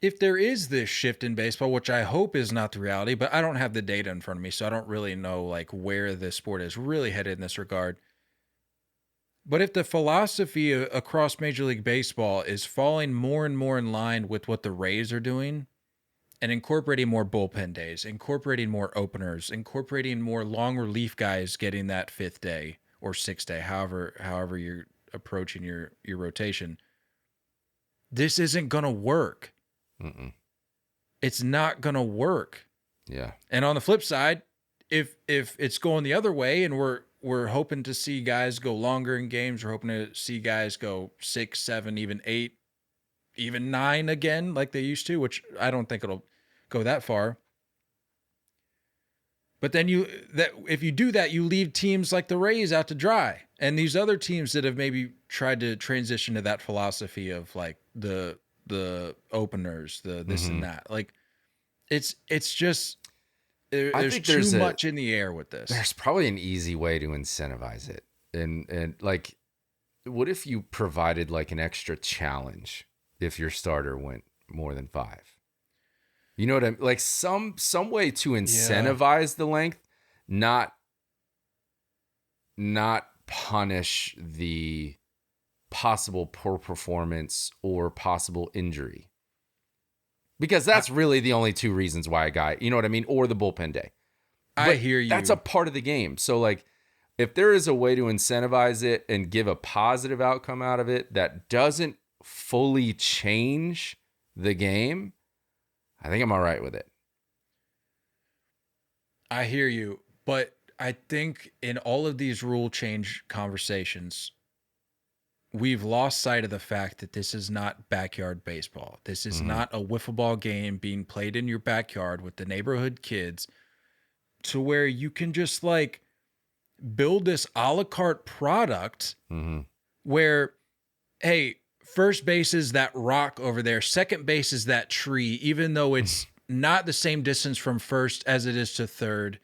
If there is this shift in baseball, which I hope is not the reality, but I don't have the data in front of me, so I don't really know like where this sport is really headed in this regard. But if the philosophy across Major League Baseball is falling more and more in line with what the Rays are doing and incorporating more bullpen days, incorporating more openers, incorporating more long relief guys getting that 5th day or 6th day, however you're approaching your rotation, this isn't going to work. It's not going to work. Yeah. And on the flip side, if it's going the other way and we're hoping to see guys go longer in games, we're hoping to see guys go 6, 7, even 8, even 9 again like they used to, which I don't think it'll go that far. But then if you do that, you leave teams like the Rays out to dry. And these other teams that have maybe tried to transition to that philosophy of like the openers, the this and that. Like it's just there's too much in the air with this. There's probably an easy way to incentivize it. And like, what if you provided like an extra challenge if your starter went more than 5? You know what I mean? Like some way to incentivize the length, not punish the possible poor performance or possible injury. Because that's really the only 2 reasons why a guy, you know what I mean? Or the bullpen day. I hear you. That's a part of the game. So like, if there is a way to incentivize it and give a positive outcome out of it that doesn't fully change the game, I think I'm all right with it. I hear you. But I think in all of these rule change conversations, we've lost sight of the fact that this is not backyard baseball. This is not a wiffle ball game being played in your backyard with the neighborhood kids, to where you can just like build this a la carte product where, hey, first base is that rock over there, second base is that tree, even though it's not the same distance from first as it is to third.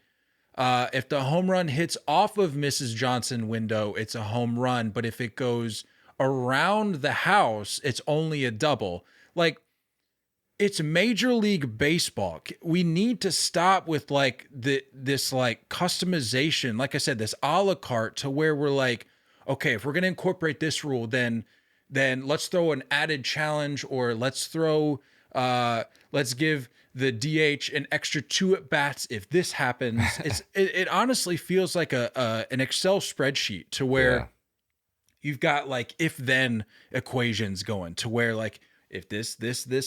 If the home run hits off of Mrs. Johnson window, it's a home run. But if it goes around the house, it's only a double. Like, it's Major League Baseball. We need to stop with like this like customization. Like I said, this a la carte to where we're like, okay, if we're going to incorporate this rule, then let's throw an added challenge, or let's give the DH an extra 2 at bats if this happens. It honestly feels like an Excel spreadsheet to where you've got like if then equations going to where like, if this,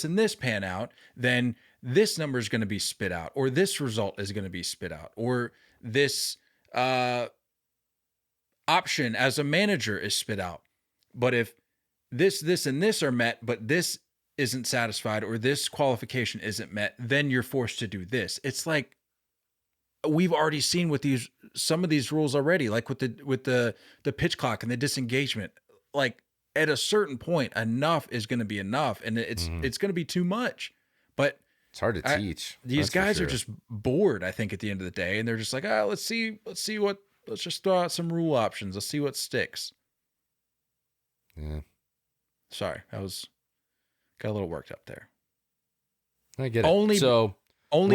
and this pan out, then this number is going to be spit out, or this result is going to be spit out, or this option as a manager is spit out. But if this, and this are met, but this isn't satisfied, or this qualification isn't met, then you're forced to do this. It's like we've already seen with some of these rules already, like with the pitch clock and the disengagement, like. At a certain point, enough is going to be enough, and it's going to be too much. But it's hard to teach. These guys are just bored, I think, at the end of the day, and they're just like, let's just throw out some rule options. Let's see what sticks. Yeah. Sorry, got a little worked up there. I get it. Only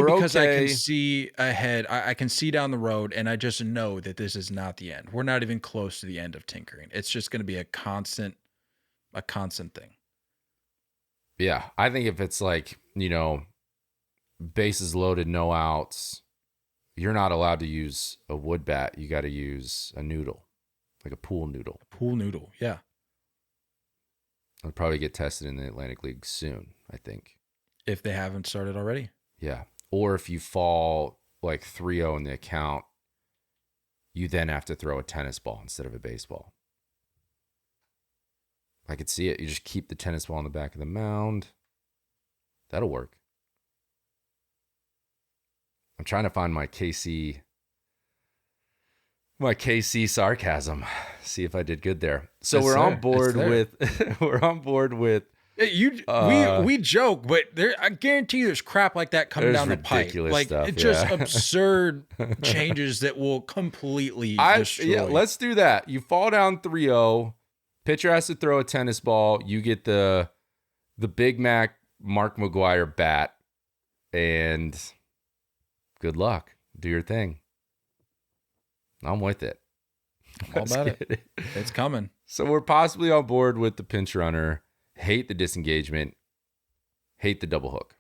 because I can see ahead. I can see down the road, and I just know that this is not the end. We're not even close to the end of tinkering. It's just going to be a constant thing. Yeah, I think if it's like, bases loaded, no outs, you're not allowed to use a wood bat. You got to use a noodle, like a pool noodle. Yeah. It'll probably get tested in the Atlantic League soon, I think. If they haven't started already. Yeah. Or if you fall like 3-0 in the account, you then have to throw a tennis ball instead of a baseball. I could see it. You just keep the tennis ball on the back of the mound. That'll work. I'm trying to find my KC sarcasm. See if I did good there. So we're on board with we joke, but I guarantee there's crap like that coming down the pipe. Like stuff, it's just absurd changes that will completely destroy. Yeah, let's do that. You fall down 3-0. Pitcher has to throw a tennis ball. You get the Big Mac Mark McGwire bat, and good luck. Do your thing. I'm with it. All about it. It's coming. So we're possibly on board with the pinch runner. Hate the disengagement. Hate the double hook.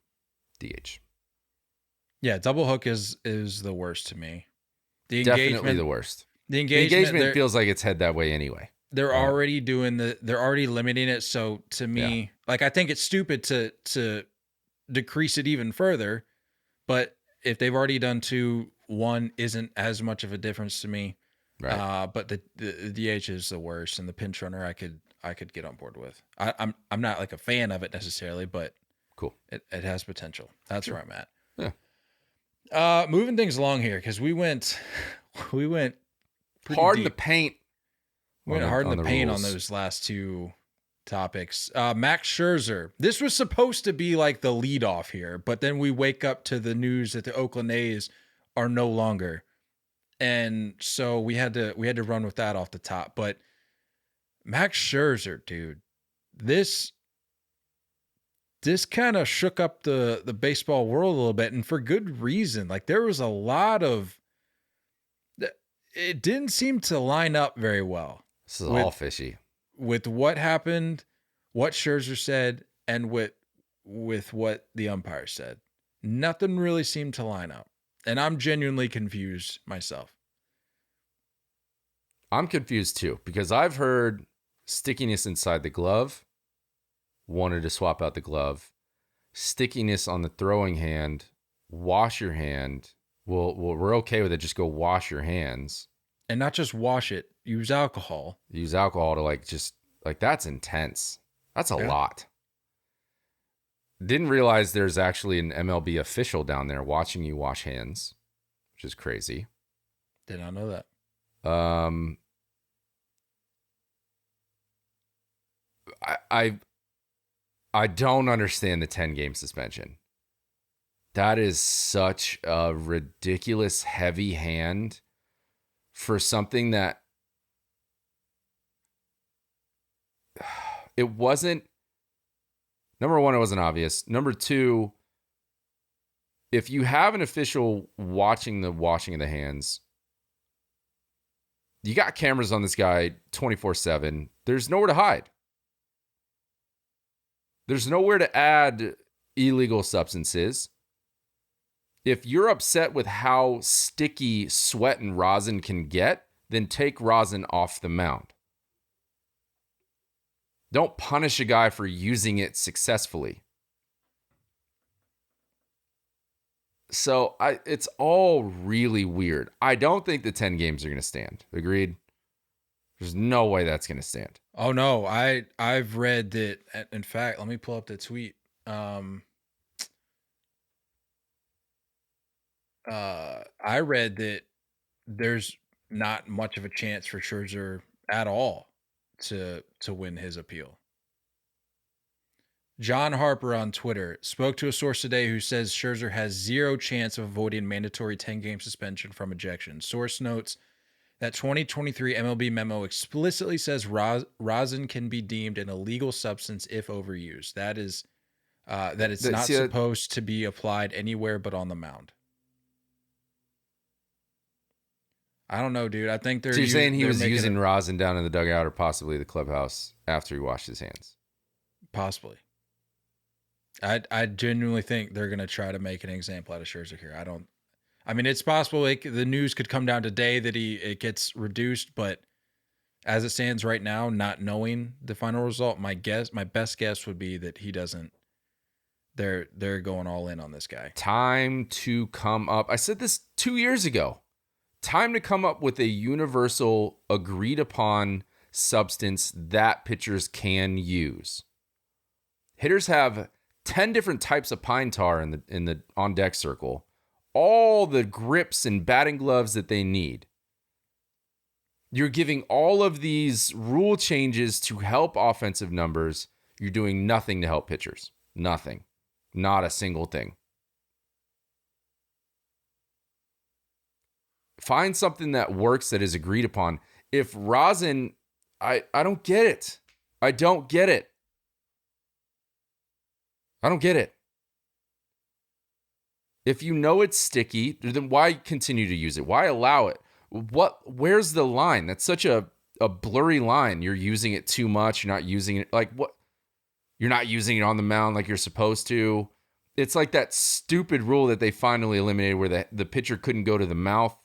DH. Yeah, double hook is the worst to me. Definitely the worst. The engagement feels like it's head that way anyway. They're already they're already limiting it. So to me, like, I think it's stupid to decrease it even further. But if they've already done 2, 1 isn't as much of a difference to me. Right. But the DH is the worst, and the pinch runner I could get on board with. I'm not like a fan of it necessarily, but cool. It has potential. That's where I'm at. Yeah. Moving things along here, because we went hard in the paint. We went hard in the paint rules. on those last 2 topics. Max Scherzer. This was supposed to be like the lead off here, but then we wake up to the news that the Oakland A's are no longer. And so we had to run with that off the top. But Max Scherzer, dude, this kind of shook up the baseball world a little bit, and for good reason. Like, there was a lot of, it didn't seem to line up very well. This is all fishy. With what happened, what Scherzer said, and with what the umpire said. Nothing really seemed to line up. And I'm genuinely confused myself. I'm confused too, because I've heard stickiness inside the glove, wanted to swap out the glove, stickiness on the throwing hand, wash your hand. Well, we're okay with it. Just go wash your hands. And not just wash it, use alcohol. Use alcohol to that's intense. That's a lot. Didn't realize there's actually an MLB official down there watching you wash hands, which is crazy. Did not know that. I don't understand the 10-game suspension. That is such a ridiculous heavy hand for something that it wasn't, number one, it wasn't obvious. Number two, if you have an official watching the washing of the hands, you got cameras on this guy 24/7. There's nowhere to hide. There's nowhere to add illegal substances. If you're upset with how sticky sweat and rosin can get, then take rosin off the mound. Don't punish a guy for using it successfully. So it's all really weird. I don't think the 10 games are going to stand. Agreed? There's no way that's going to stand. Oh no, I've read that. In fact, let me pull up the tweet. I read that there's not much of a chance for Scherzer at all to win his appeal. John Harper on Twitter spoke to a source today who says Scherzer has zero chance of avoiding mandatory 10-game suspension from ejection. Source notes that 2023 MLB memo explicitly says rosin can be deemed an illegal substance if overused. That is, that it's not supposed to be applied anywhere but on the mound. I don't know, dude. I think they're. So you're saying he was using rosin down in the dugout or possibly the clubhouse after he washed his hands? Possibly. I genuinely think they're going to try to make an example out of Scherzer here. I mean, it's possible the news could come down today that it gets reduced, but as it stands right now, not knowing the final result, my best guess would be that he doesn't. They're going all in on this guy. Time to come up. I said this 2 years ago. Time to come up with a universal, agreed upon substance that pitchers can use. Hitters have 10 different types of pine tar in the on deck circle. All the grips and batting gloves that they need. You're giving all of these rule changes to help offensive numbers. You're doing nothing to help pitchers. Nothing. Not a single thing. Find something that works that is agreed upon. If rosin, I don't get it. I don't get it. I don't get it. If you know it's sticky, then why continue to use it? Why allow it? Where's the line? That's such a blurry line. You're using it too much. You're not using it like what? You're not using it on the mound like you're supposed to. It's like that stupid rule that they finally eliminated where the pitcher couldn't go to the mouth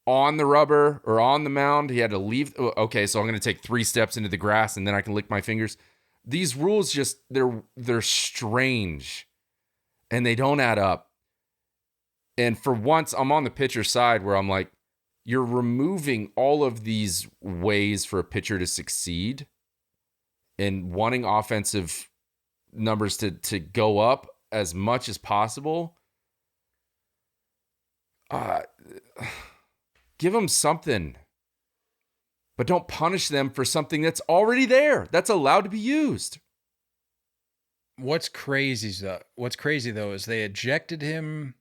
on the rubber or on the mound. He had to leave. Okay, so I'm going to take 3 steps into the grass and then I can lick my fingers. These rules just, they're strange and they don't add up. And for once, I'm on the pitcher side where I'm like, you're removing all of these ways for a pitcher to succeed and wanting offensive numbers to go up as much as possible. Give them something. But don't punish them for something that's already there, that's allowed to be used. What's crazy though is they ejected him.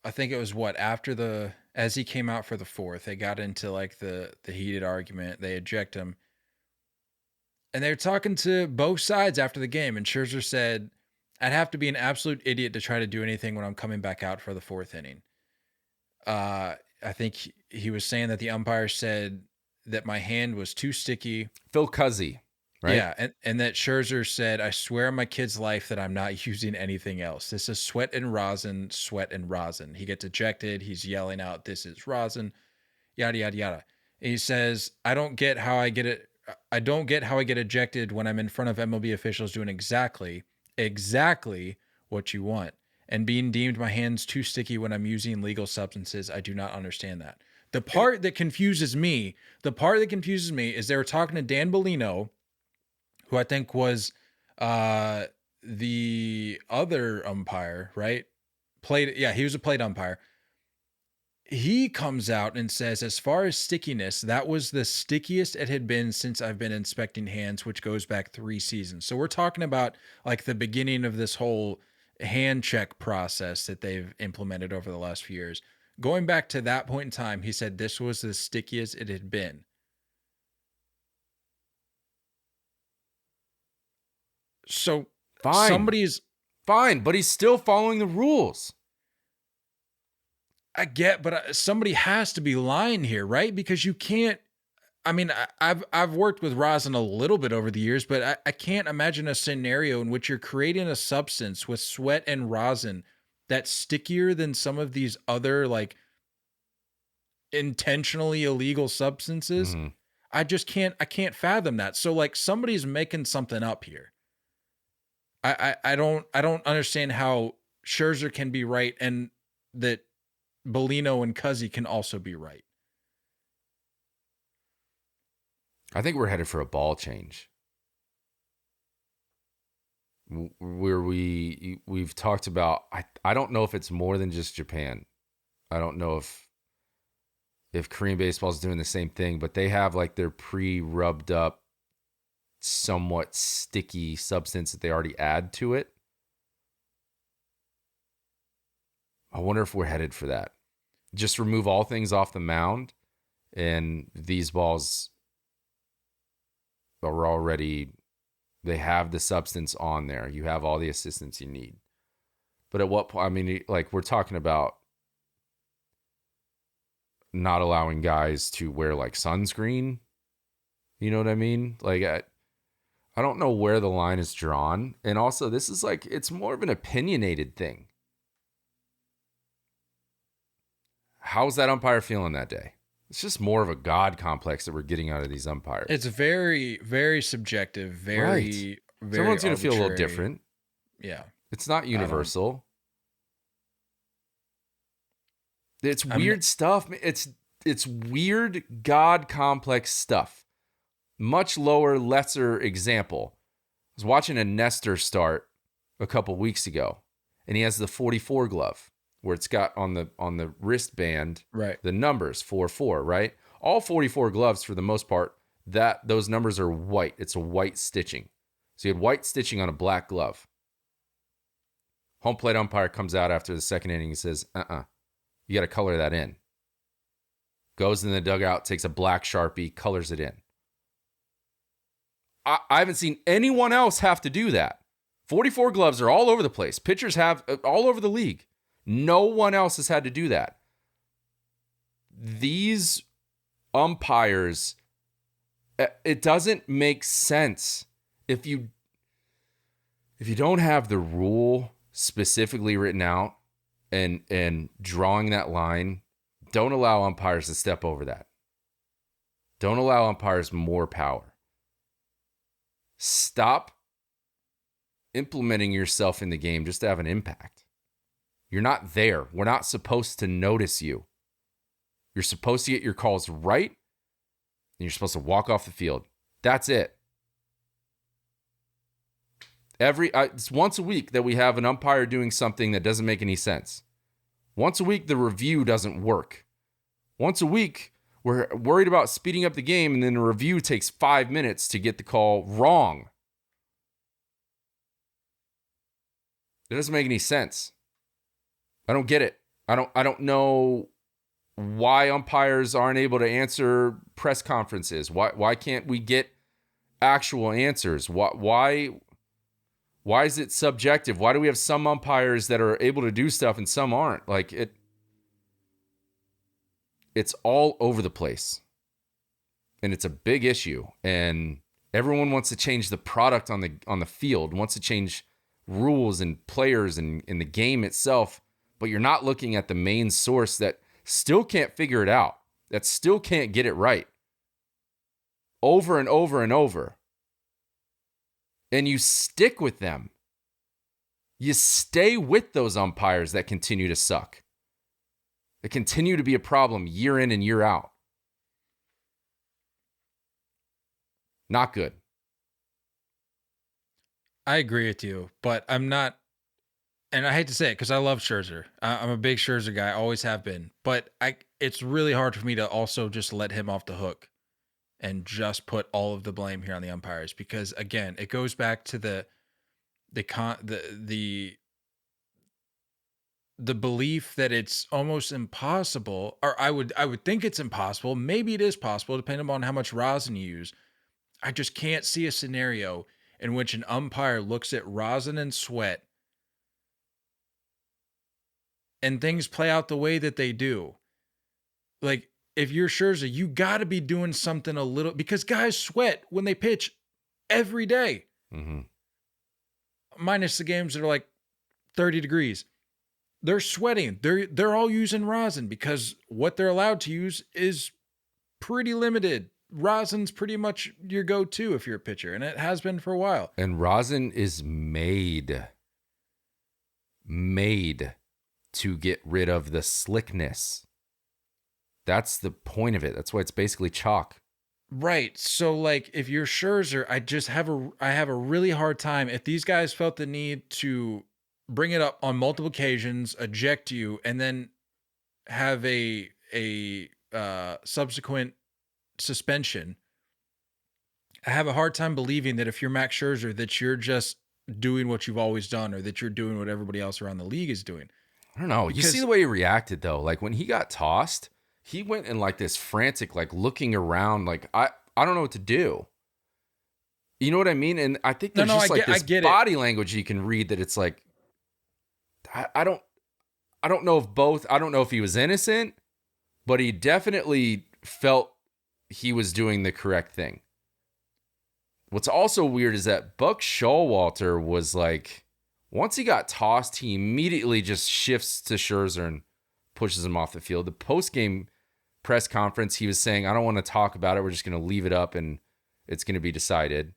I think it was as he came out for the 4th, they got into like the heated argument. They eject him. And they were talking to both sides after the game. And Scherzer said, I'd have to be an absolute idiot to try to do anything when I'm coming back out for the 4th inning. I think he was saying that the umpire said that my hand was too sticky. Phil Cuzzy, right? Yeah, and that Scherzer said, I swear on my kid's life that I'm not using anything else. This is sweat and rosin. He gets ejected. He's yelling out, this is rosin, yada, yada, yada. And he says, I don't get how I get ejected when I'm in front of MLB officials doing exactly what you want. And being deemed my hands too sticky when I'm using legal substances. I do not understand that. The part that confuses me is they were talking to Dan Bellino, who I think was the other umpire, right? He was a plate umpire. He comes out and says, as far as stickiness, that was the stickiest it had been since I've been inspecting hands, which goes back 3 seasons. So we're talking about like the beginning of this whole hand check process that they've implemented over the last few years. Going back to that point in time, he said this was the stickiest it had been. So Fine. somebody's Fine, but he's still following the rules. I get, but somebody has to be lying here, right? Because you can't. I mean, I've worked with rosin a little bit over the years, but I can't imagine a scenario in which you're creating a substance with sweat and rosin that's stickier than some of these other like intentionally illegal substances. Mm-hmm. I can't fathom that. So like somebody's making something up here. I don't understand how Scherzer can be right and that Bellino and Cuzzy can also be right. I think we're headed for a ball change. Where we've talked about, I don't know if it's more than just Japan. I don't know if Korean baseball is doing the same thing, but they have like their pre-rubbed up, somewhat sticky substance that they already add to it. I wonder if we're headed for that. Just remove all things off the mound, and these balls are already, they have the substance on there. You have all the assistance you need. But at what point, I mean, like we're talking about not allowing guys to wear like sunscreen. You know what I mean? Like I don't know where the line is drawn. And also this is like, it's more of an opinionated thing. How's that umpire feeling that day? It's just more of a God complex that we're getting out of these umpires. It's very, very subjective. Very, very. Someone's going to feel a little arbitrary. different. Yeah. It's not universal. It's weird stuff. It's weird God complex stuff. Much lower, lesser example. I was watching a Nestor start a couple weeks ago, and he has the 44 glove where it's got on the wristband Right. the numbers 44, right? All 44 gloves for the most part, those numbers are white. It's a white stitching. So you had white stitching on a black glove. Home plate umpire comes out after the second inning and says, you got to color that in. Goes in the dugout, takes a black Sharpie, colors it in. I haven't seen anyone else have to do that. 44 gloves are all over the place. Pitchers have all over the league. No one else has had to do that. These umpires, it doesn't make sense if you don't have the rule specifically written out and drawing that line. Don't allow umpires to step over that. Don't allow umpires more power. Stop implementing yourself in the game just to have an impact. You're not there. We're not supposed to notice you. You're supposed to get your calls right, and you're supposed to walk off the field. That's it. It's once a week that we have an umpire doing something that doesn't make any sense. Once a week, the review doesn't work. Once a week, we're worried about speeding up the game, and then the review takes 5 minutes to get the call wrong. It doesn't make any sense. I don't get it. I don't know why umpires aren't able to answer press conferences. Why can't we get actual answers? Why is it subjective? Why do we have some umpires that are able to do stuff and some aren't? Like it's all over the place. And it's a big issue. And everyone wants to change the product on the field, wants to change rules and players and in the game itself, but you're not looking at the main source that still can't figure it out, that still can't get it right over and over and over. And you stick with them. You stay with those umpires that continue to suck, that continue to be a problem year in and year out. Not good. I agree with you, but I'm not, and I hate to say it because I love Scherzer. I'm a big Scherzer guy, always have been, but it's really hard for me to also just let him off the hook and just put all of the blame here on the umpires, because again, it goes back to the belief that it's almost impossible, or I would think it's impossible. Maybe it is possible, depending on how much rosin you use. I just can't see a scenario in which an umpire looks at rosin and sweat and things play out the way that they do. Like, if you're Scherzer, you got to be doing something a little, because guys sweat when they pitch every day. Mm-hmm. Minus the games that are like 30 degrees. They're sweating. They're all using rosin because what they're allowed to use is pretty limited. Rosin's pretty much your go-to if you're a pitcher, and it has been for a while. And rosin is made to get rid of the slickness. That's the point of it. That's why it's basically chalk. Right. So, like, if you're Scherzer, I have a really hard time. If these guys felt the need to bring it up on multiple occasions, eject you, and then have a subsequent suspension, I have a hard time believing that if you're Max Scherzer, that you're just doing what you've always done, or that you're doing what everybody else around the league is doing. I don't know. You see the way he reacted, though. Like, when he got tossed, he went in like this frantic, like looking around, like, I don't know what to do. You know what I mean? And I think there's this body language you can read that it's like, I don't know if both, I don't know if he was innocent, but he definitely felt he was doing the correct thing. What's also weird is that Buck Showalter was like, once he got tossed, he immediately just shifts to Scherzer and pushes him off the field. The post-game press conference, he was saying, I don't want to talk about it. We're just going to leave it up and it's going to be decided.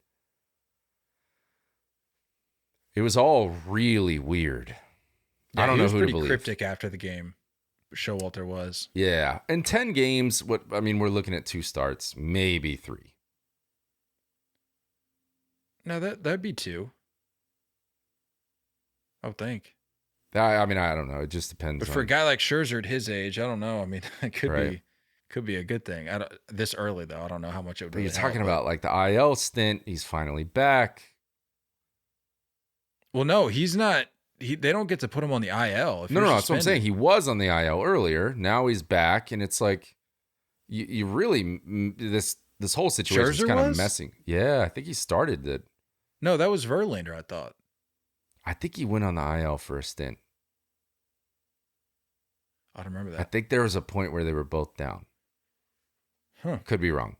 It was all really weird. Yeah, I don't know who to believe. He was pretty cryptic after the game. Showalter was. Yeah. In 10 games, we're looking at 2 starts, maybe 3. No, that'd be 2. I would think. I don't know. It just depends. But for a guy like Scherzer at his age, I don't know. I mean, it could be a good thing. This early though, I don't know how much it would. You're talking about like the IL stint. He's finally back. Well, no, he's not. They don't get to put him on the IL. No, that's what I'm saying. He was on the IL earlier. Now he's back, and it's like you really this whole situation is kind of messing. Yeah, I think he started it. No, that was Verlander, I thought. I think he went on the IL for a stint. I don't remember that. I think there was a point where they were both down. Huh. Could be wrong.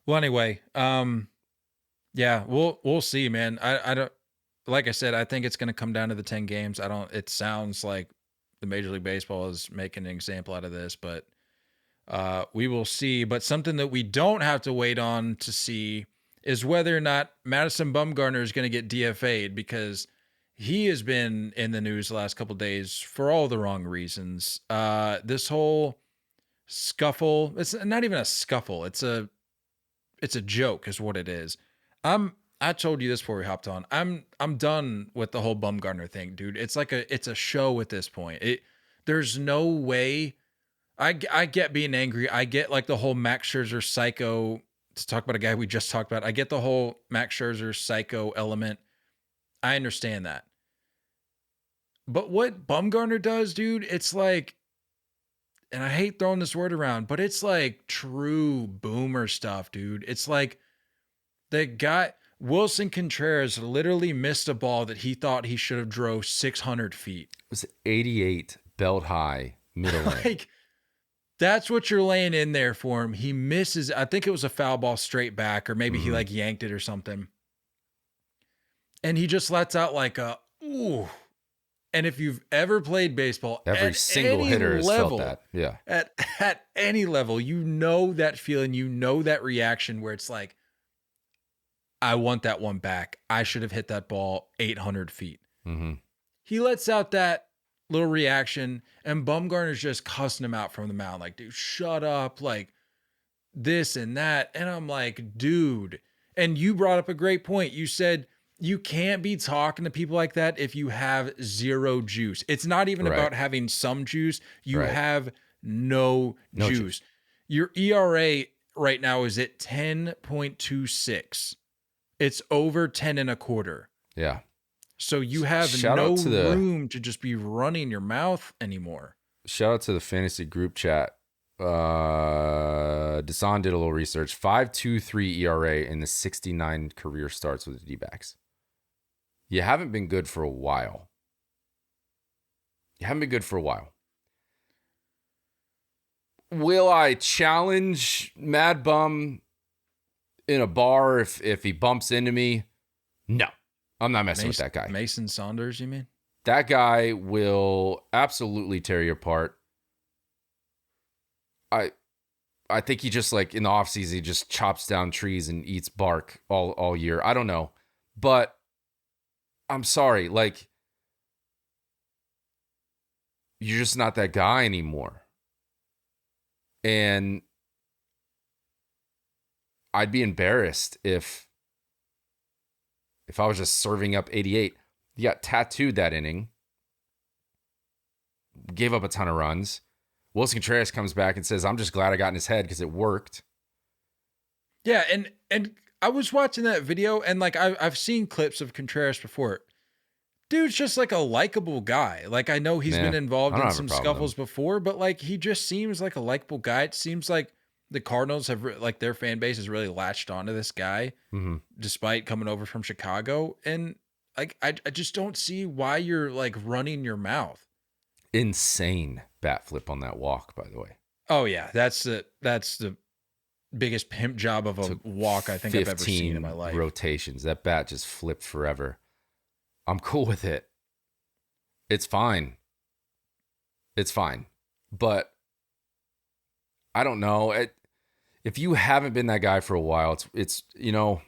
Well, anyway, yeah, we'll see, man. I don't, like I said, I think it's going to come down to the 10 games. It sounds like the Major League Baseball is making an example out of this, but we will see. But something that we don't have to wait on to see is whether or not Madison Bumgarner is going to get DFA'd, because he has been in the news the last couple of days for all the wrong reasons. This whole scuffle, it's not even a scuffle. It's a joke is what it is. I told you this before we hopped on. I'm done with the whole Bumgarner thing, dude. It's like it's a show at this point. There's no way. I get being angry. I get like the whole Max Scherzer psycho, to talk about a guy we just talked about. I get the whole Max Scherzer psycho element. I understand that. But what Bumgarner does, dude, it's like, and I hate throwing this word around, but it's like true boomer stuff, dude. It's like the guy, Willson Contreras, literally missed a ball that he thought he should have drove 600 feet. It was 88 belt high middle lane. Like, that's what you're laying in there for him. He misses. I think it was a foul ball straight back, or maybe he like yanked it or something. And he just lets out like a, ooh. And if you've ever played baseball, every single hitter has felt that. Yeah. At any level, you know that feeling, you know that reaction where it's like, I want that one back. I should have hit that ball 800 feet. Mm-hmm. He lets out that little reaction, and Bumgarner's just cussing him out from the mound. Like, dude, shut up. Like this and that. And I'm like, dude. And you brought up a great point. You said you can't be talking to people like that if you have zero juice. It's not even about having some juice. You have no juice. Your ERA right now is at 10.26. It's over 10 and a quarter. Yeah. So you have no room to just be running your mouth anymore. Shout out to the fantasy group chat Desan did a little research. 5.23 ERA in the 69 career starts with the D-backs. You haven't been good for a while. Will I challenge Mad Bum in a bar if he bumps into me? No. I'm not messing with that guy. Mason Saunders, you mean? That guy will absolutely tear you apart. I think he just, like, in the offseason, he just chops down trees and eats bark all year. I don't know. But I'm sorry. Like, you're just not that guy anymore. And I'd be embarrassed if I was just serving up 88. He got tattooed that inning. Gave up a ton of runs. Willson Contreras comes back and says, I'm just glad I got in his head because it worked. Yeah, and I was watching that video, and like I've seen clips of Contreras before. Dude's just like a likable guy. Like, I know he's been involved in some scuffles before, but like he just seems like a likable guy. It seems like the Cardinals have like their fan base has really latched onto this guy, despite coming over from Chicago. And like I just don't see why you're like running your mouth. Insane bat flip on that walk, by the way. Oh yeah, that's the biggest pimp job of a walk I think I've ever seen in my life. Rotations. That bat just flipped forever. I'm cool with it. It's fine. But I don't know. If you haven't been that guy for a while, it's you know,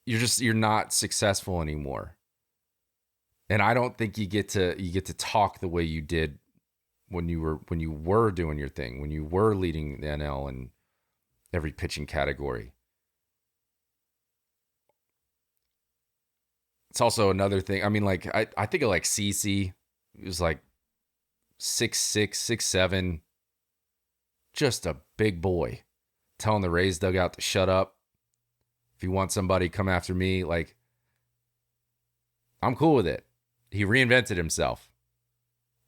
you're not successful anymore. And I don't think you get to talk the way you did when you were doing your thing, when you were leading the NL in every pitching category. It's also another thing. I mean, like I think of like CeCe. He was like 6'6", 6'7", just a big boy, telling the Rays dugout to shut up. If you want somebody, come after me. Like, I'm cool with it. He reinvented himself.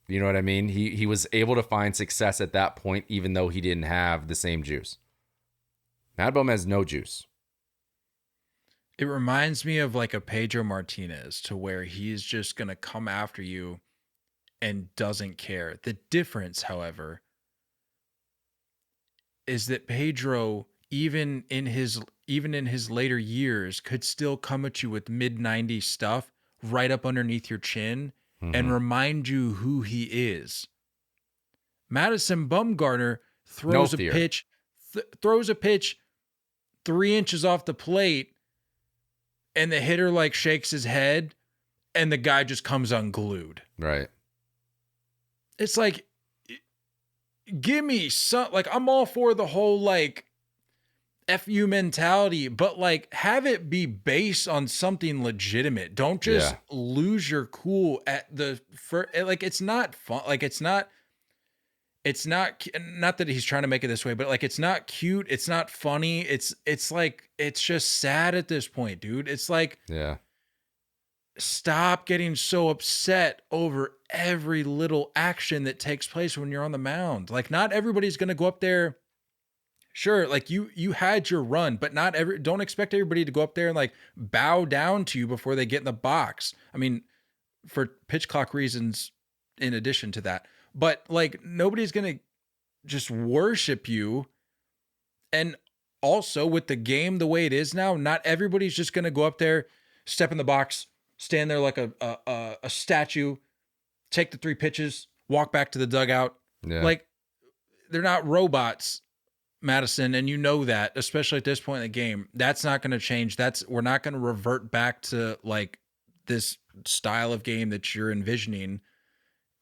You know what I mean? He was able to find success at that point, even though he didn't have the same juice. Mad Bum has no juice. It reminds me of like a Pedro Martinez, to where he's just going to come after you and doesn't care. The difference, however, is that Pedro, even in his later years, could still come at you with mid-90s stuff right up underneath your chin and remind you who he is. Madison Bumgarner throws a pitch 3 inches off the plate, and the hitter like shakes his head, and the guy just comes unglued. Right. It's like, give me some, like, I'm all for the whole like FU mentality, but like have it be based on something legitimate. Don't just lose your cool at the like, it's not fun. Like, it's not that he's trying to make it this way, but like, it's not cute. It's not funny. It's like, it's just sad at this point, dude. It's like, stop getting so upset over every little action that takes place when you're on the mound. Like, not everybody's going to go up there. Sure, like you had your run, but don't expect everybody to go up there and like bow down to you before they get in the box. I mean, for pitch clock reasons in addition to that. But like, nobody's going to just worship you. And also, with the game the way it is now, not everybody's just going to go up there, step in the box, stand there like a statue, take the 3 pitches, walk back to the dugout. Yeah. Like, they're not robots, Madison, and you know that, especially at this point in the game. That's not going to change. We're not going to revert back to like this style of game that you're envisioning.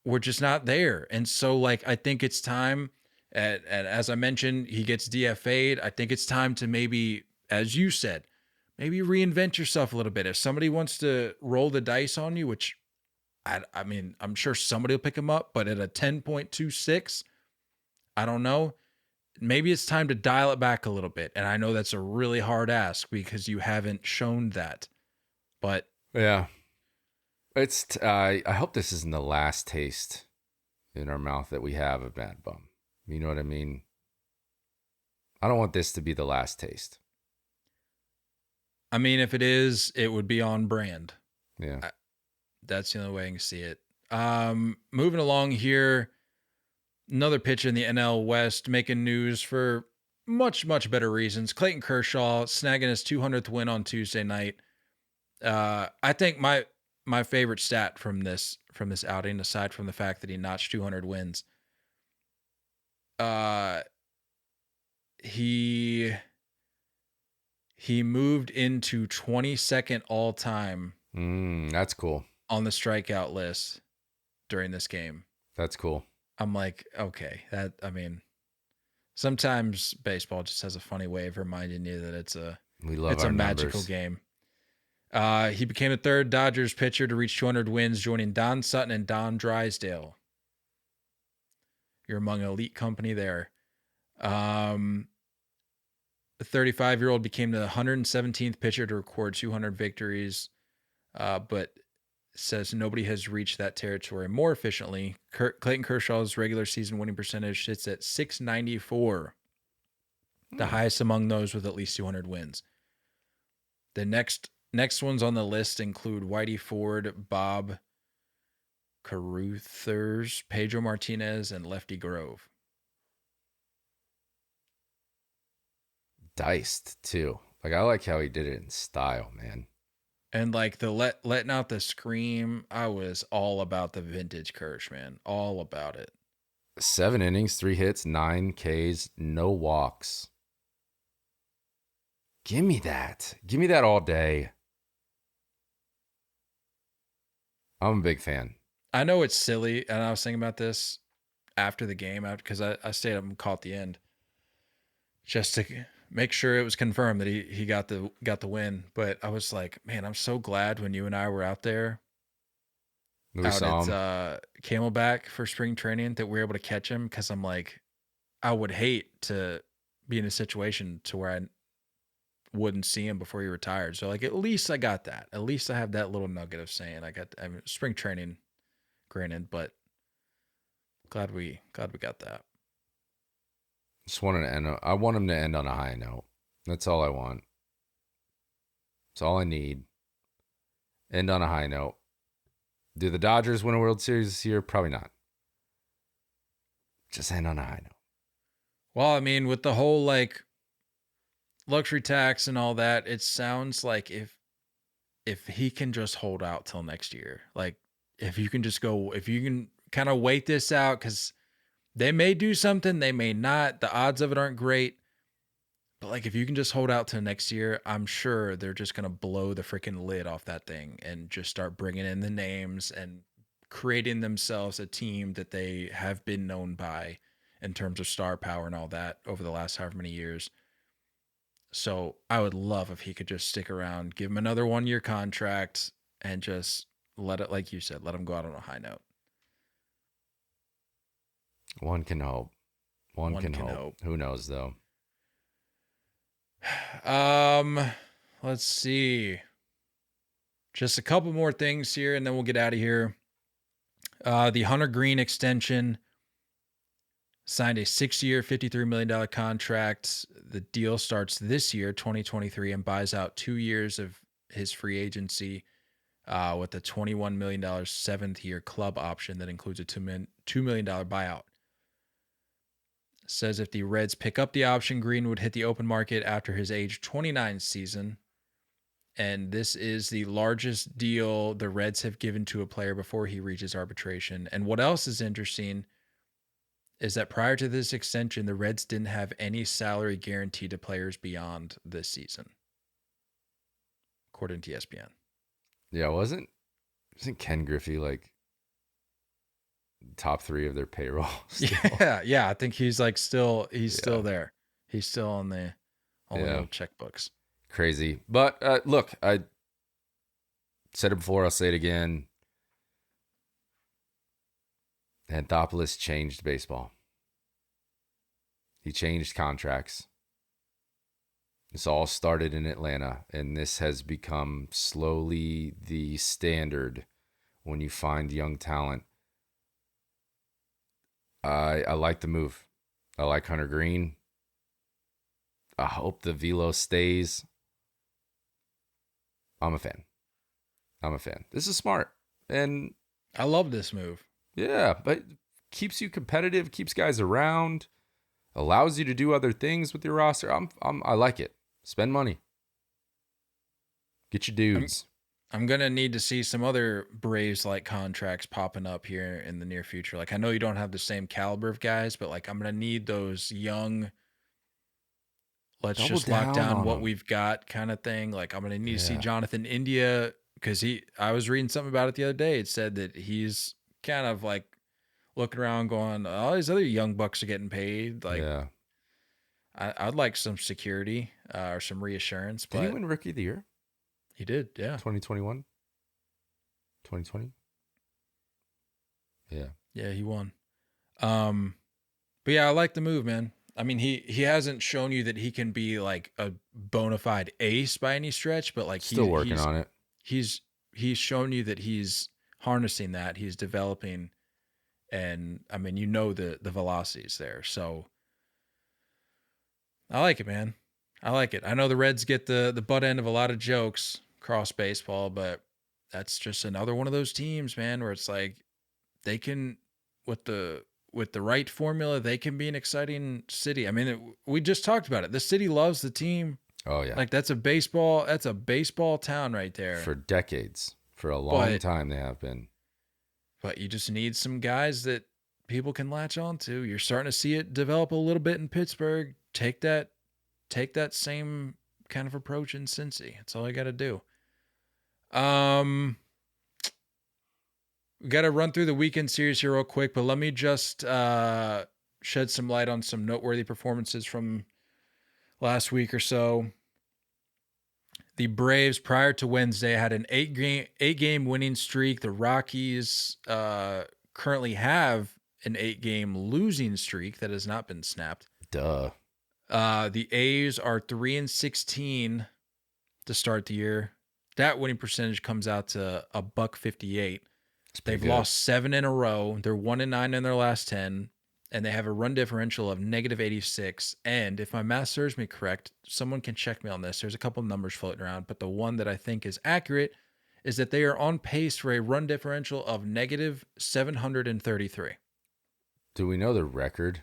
We're just not there. And so like, I think it's time, and as I mentioned, he gets DFA'd. I think it's time to maybe, as you said, maybe reinvent yourself a little bit. If somebody wants to roll the dice on you, which I mean, I'm sure somebody will pick him up, but at a 10.26, I don't know. Maybe it's time to dial it back a little bit. And I know that's a really hard ask because you haven't shown that, but yeah, it's, I hope this isn't the last taste in our mouth that we have a bad bum. You know what I mean? I don't want this to be the last taste. I mean, if it is, it would be on brand. Yeah. That's the only way I can see it. Moving along here, another pitcher in the NL West making news for much, much better reasons. Clayton Kershaw snagging his 200th win on Tuesday night. I think my favorite stat from this outing, aside from the fact that he notched 200 wins, he moved into 22nd all time. That's cool. On the strikeout list during this game. That's cool. I'm like, okay, sometimes baseball just has a funny way of reminding you that it's a magical game. He became the third Dodgers pitcher to reach 200 wins, joining Don Sutton and Don Drysdale. You're among an elite company there. The 35-year-old became the 117th pitcher to record 200 victories, but says nobody has reached that territory more efficiently. Clayton Kershaw's regular season winning percentage sits at .694, the highest among those with at least 200 wins. The next ones on the list include Whitey Ford, Bob Caruthers, Pedro Martinez, and Lefty Grove. Diced too. Like, I like how he did it in style, man. And like the letting out the scream, I was all about the vintage Kersh, man. All about it. 7 innings, 3 hits, 9 Ks, no walks. Give me that. Give me that all day. I'm a big fan. I know it's silly, and I was thinking about this after the game, because I stayed up and caught the end just to make sure it was confirmed that he got the win. But I was like, man, I'm so glad when you and I were out there out at Camelback for spring training that we were able to catch him, because I'm like, I would hate to be in a situation to where I wouldn't see him before he retired. So like, at least I got that. At least I have that little nugget of saying spring training, granted, but glad we got that. Just wanted to end. I want him to end on a high note. That's all I want. That's all I need. End on a high note. Do the Dodgers win a World Series this year? Probably not. Just end on a high note. Well, I mean, with the whole like luxury tax and all that, it sounds like if he can just hold out till next year, like if you can kind of wait this out, because they may do something, they may not. The odds of it aren't great. But like, if you can just hold out till next year, I'm sure they're just going to blow the freaking lid off that thing and just start bringing in the names and creating themselves a team that they have been known by in terms of star power and all that over the last however many years. So I would love if he could just stick around, give him another 1-year contract, and just let it, like you said, let him go out on a high note. One can hope. One can hope. Who knows, though? Let's see. Just a couple more things here, and then we'll get out of here. The Hunter Greene extension, signed a 6-year, $53 million contract. The deal starts this year, 2023, and buys out 2 years of his free agency with a $21 million 7th-year club option that includes a $2 million buyout. Says if the Reds pick up the option, Greene would hit the open market after his age 29 season. And this is the largest deal the Reds have given to a player before he reaches arbitration. And what else is interesting is that prior to this extension, the Reds didn't have any salary guarantee to players beyond this season, according to ESPN. Yeah, wasn't Ken Griffey like top 3 of their payroll still? Yeah. I think he's like still there. He's still on the old checkbooks. Crazy. But look, I said it before, I'll say it again. Anthopoulos changed baseball. He changed contracts. This all started in Atlanta, and this has become slowly the standard when you find young talent I like the move. I like Hunter Greene. I hope the velo stays. I'm a fan. This is smart. And I love this move. yeah, but keeps you competitive, keeps guys around, allows you to do other things with your roster. I like it. Spend money. Get your dudes. I'm going to need to see some other Braves-like contracts popping up here in the near future. Like, I know you don't have the same caliber of guys, but, like, I'm going to need those young, let's Double just lock down down on what them. we've got kind of thing. Like, I'm going to need to see Yeah. Jonathan India, because I was reading something about it the other day. It said that he's kind of, like, looking around going, all these other young bucks are getting paid. Like, Yeah. I'd like some security or some reassurance. Did he But win Rookie of the Year? he did, yeah. 2021? 2020? Yeah. Yeah, he won. But yeah, I like the move, man. I mean, he hasn't shown you that he can be like a bona fide ace by any stretch, but like Still working on it. He's shown you that he's harnessing that, he's developing, and I mean, you know the velocity's there. So I like it, man. I like it. I know the Reds get the butt end of a lot of jokes across baseball, but that's just another one of those teams, man, where it's like they can with the right formula, they can be an exciting city. I mean, we just talked about it. The city loves the team. Oh yeah. Like that's a baseball town right there. For decades. For a long time they have been. But you just need some guys that people can latch on to. You're starting to see it develop a little bit in Pittsburgh. Take that same kind of approach in Cincy. That's all I got to do. We got to run through the weekend series here real quick, but let me just shed some light on some noteworthy performances from last week or so. The Braves, prior to Wednesday, had an eight game winning streak. The Rockies currently have an 8-game losing streak that has not been snapped. Duh. The A's are 3-16 to start the year. That winning percentage comes out to $1.58. They've lost 7 in a row. They're 1-9 in their last 10, and they have a run differential of -86. And if my math serves me correct, someone can check me on this. There's a couple numbers floating around, but the one that I think is accurate is that they are on pace for a run differential of -733. Do we know the record?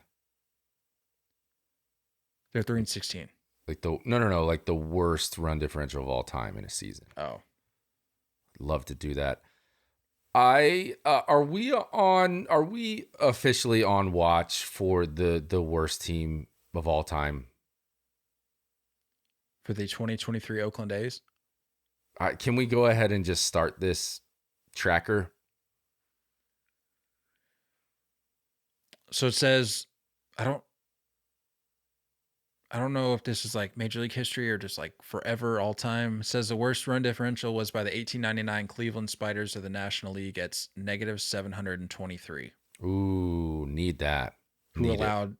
They're 3-16. Like no, like the worst run differential of all time in a season. Oh, Love to do that. Are we officially on watch for the worst team of all time? for the 2023 Oakland A's? Can we go ahead and just start this tracker? So it says, I don't know if this is like Major League history or just like forever, all time. It says the worst run differential was by the 1899 Cleveland Spiders of the National League at -723. Ooh, need that. Who allowed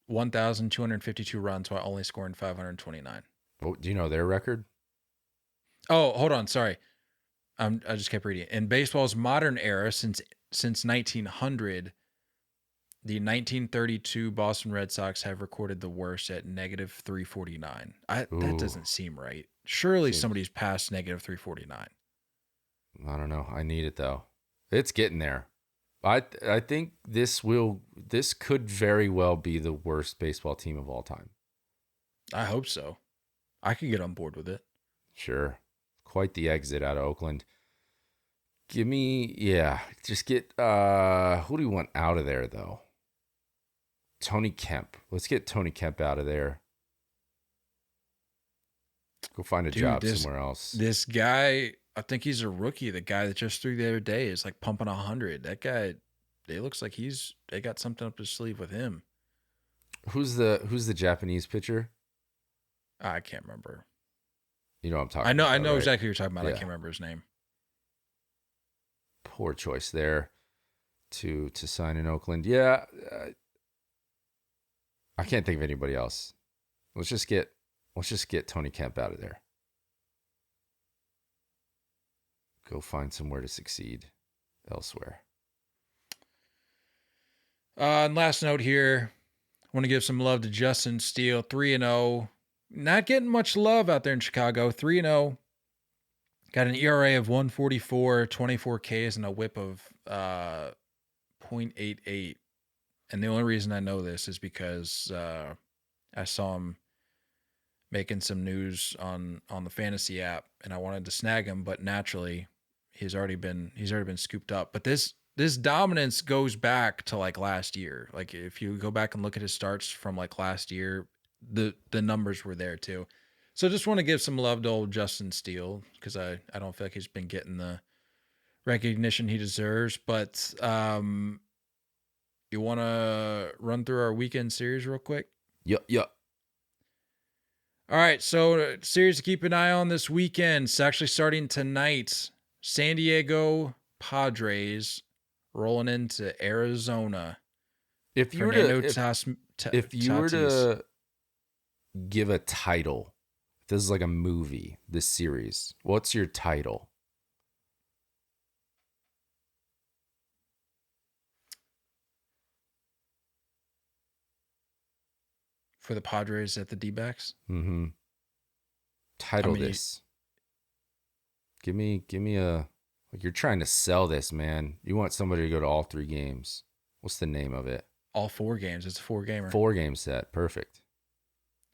1,252 runs while only scoring 529. Oh, do you know their record? Oh, hold on, sorry. I just kept reading. In baseball's modern era, since 1900, the 1932 Boston Red Sox have recorded the worst at -349. That doesn't seem right. Surely somebody's past -349. I don't know. I need it though. It's getting there. I think this could very well be the worst baseball team of all time. I hope so. I could get on board with it. Sure. Quite the exit out of Oakland. Just get who do we want out of there though? Tony Kemp. Let's get Tony Kemp out of there. Go find a job somewhere else. This guy, I think he's a rookie. The guy that just threw the other day is like pumping 100. That guy, it looks like they got something up his sleeve with him. Who's the Japanese pitcher? I can't remember. You know what I'm talking about. I know right? exactly what you're talking about. Yeah. I can't remember his name. Poor choice there to sign in Oakland. Yeah. I can't think of anybody else. Let's just get Tony Kemp out of there. Go find somewhere to succeed elsewhere. And last note here, I want to give some love to Justin Steele, 3-0. Not getting much love out there in Chicago, 3-0. Got an ERA of 144, 24 Ks, and a whip of .88. And the only reason I know this is because I saw him making some news on the fantasy app, and I wanted to snag him, but naturally he's already been scooped up. But this dominance goes back to like last year. Like if you go back and look at his starts from like last year, the numbers were there too. So just want to give some love to old Justin Steele because I don't feel like he's been getting the recognition he deserves. But you want to run through our weekend series real quick? Yup. All right, so series to keep an eye on this weekend. It's actually starting tonight. San Diego Padres rolling into Arizona. If you were to give a title, if this is like a movie, this series, what's your title? For the Padres at the D-backs? Mm-hmm. Title this. Give me a, like, you're trying to sell this, man. You want somebody to go to all 3 games. What's the name of it? All 4 games. It's a 4-gamer. 4-game set. Perfect.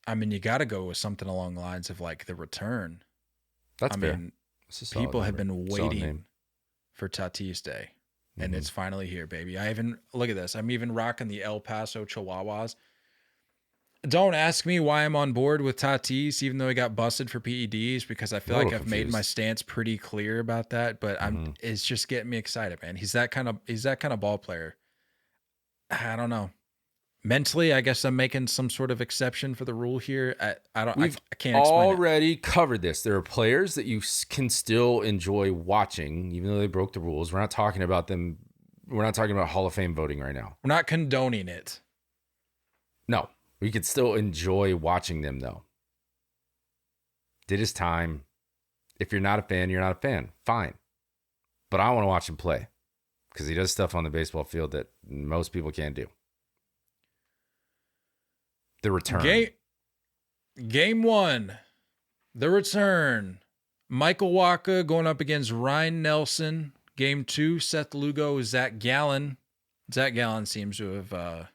I mean, you got to go with something along the lines of like the return. That's fair. Mean, people have been waiting for Tatis Day, and it's finally here, baby. Look at this. I'm even rocking the El Paso Chihuahuas. Don't ask me why I'm on board with Tatis, even though he got busted for PEDs, because I feel like I've made my stance pretty clear about that. But it's just getting me excited, man. He's that kind of ball player. I don't know. Mentally, I guess I'm making some sort of exception for the rule here. I can't explain already covered this. There are players that you can still enjoy watching, even though they broke the rules. We're not talking about them. We're not talking about Hall of Fame voting right now. We're not condoning it. No. We could still enjoy watching them, though. Did his time. If you're not a fan, you're not a fan. Fine. But I want to watch him play because he does stuff on the baseball field that most people can't do. The return. Game 1. The return. Michael Wacha going up against Ryan Nelson. Game 2, Seth Lugo, Zach Gallen. Zach Gallen seems to have...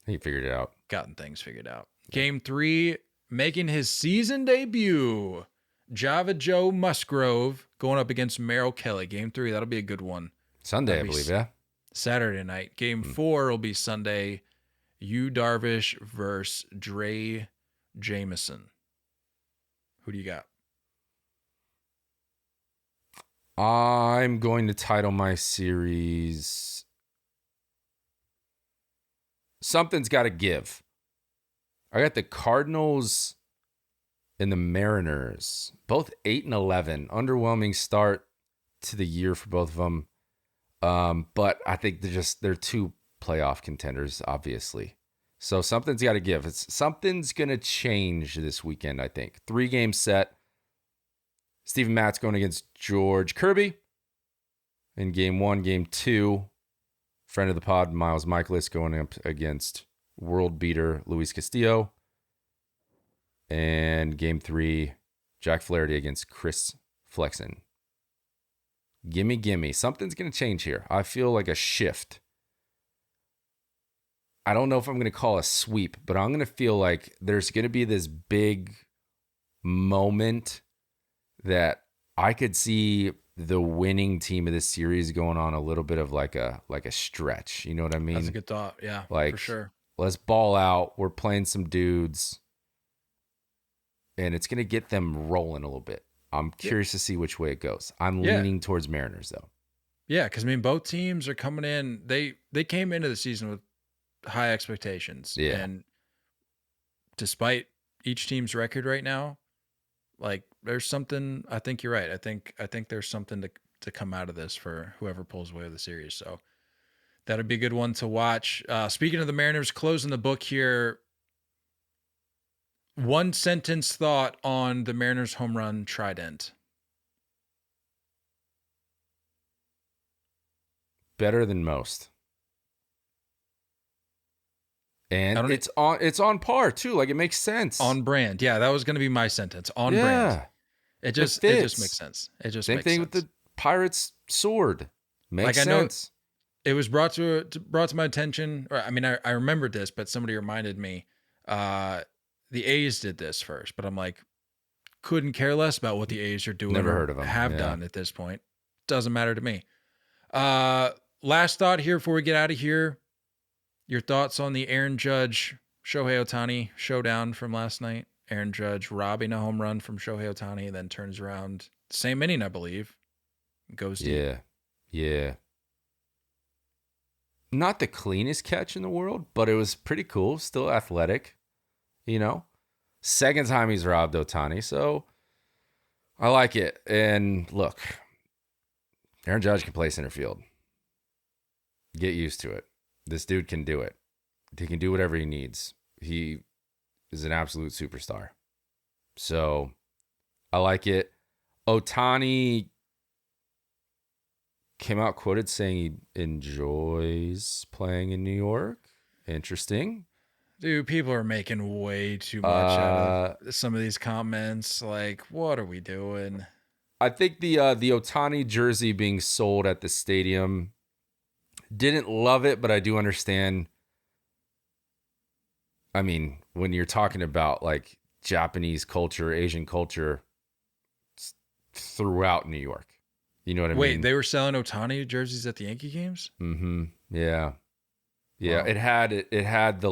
he figured it out. Gotten things figured out. Game 3, making his season debut, Java Joe Musgrove going up against Merrill Kelly. Game 3, that'll be a good one. Sunday, I believe, yeah. Saturday night. Game 4 will be Sunday. Yu Darvish versus Dre Jameson. Who do you got? I'm going to title my series Something's Got to Give. I got the Cardinals and the Mariners, both 8-11. Underwhelming start to the year for both of them. But I think they're 2 playoff contenders, obviously. So something's got to give. Something's going to change this weekend, I think. 3-game set. Steven Matz going against George Kirby in game 1. Game 2, friend of the pod, Miles Michaelis going up against world beater Luis Castillo. And game 3, Jack Flaherty against Chris Flexen. Gimme. Something's going to change here. I feel like a shift. I don't know if I'm going to call a sweep, but I'm going to feel like there's going to be this big moment that I could see the winning team of this series going on a little bit of like a stretch. You know what I mean? That's a good thought. Yeah, like, for sure. Let's ball out. We're playing some dudes. And it's going to get them rolling a little bit. I'm curious to see which way it goes. I'm leaning towards Mariners, though. Yeah, because, I mean, both teams are coming in. They came into the season with high expectations. Yeah. And despite each team's record right now, like, there's something, I think you're right. I think there's something to come out of this for whoever pulls away with the series. So that'd be a good one to watch. Speaking of the Mariners, closing the book here, 1 sentence thought on the Mariners home run trident. Better than most. And it's on par too. Like, it makes sense. On brand. Yeah, that was going to be my sentence. On brand. It just makes sense. It just Same makes thing sense. with the Pirates sword. Makes I sense. Know it was brought to my attention, or I mean, I remembered this, but somebody reminded me. The A's did this first, but I'm like, couldn't care less about what the A's are doing. Never heard of them. Have done at this point. Doesn't matter to me. Last thought here before we get out of here. Your thoughts on the Aaron Judge, Shohei Ohtani showdown from last night? Aaron Judge robbing a home run from Shohei Ohtani, then turns around, same inning, I believe, goes deep. Yeah. Not the cleanest catch in the world, but it was pretty cool. Still athletic, Second time he's robbed Ohtani, so I like it. And look, Aaron Judge can play center field. Get used to it. This dude can do it. He can do whatever he needs. He is an absolute superstar. So I like it. Ohtani came out quoted saying he enjoys playing in New York. Interesting. Dude, people are making way too much out of some of these comments. Like, what are we doing? I think the Ohtani jersey being sold at the stadium, didn't love it, but I do understand. I mean, when you're talking about like Japanese culture, Asian culture throughout New York, you know what I mean? Wait, they were selling Ohtani jerseys at the Yankee games? Mm-hmm. Yeah. Wow. It had the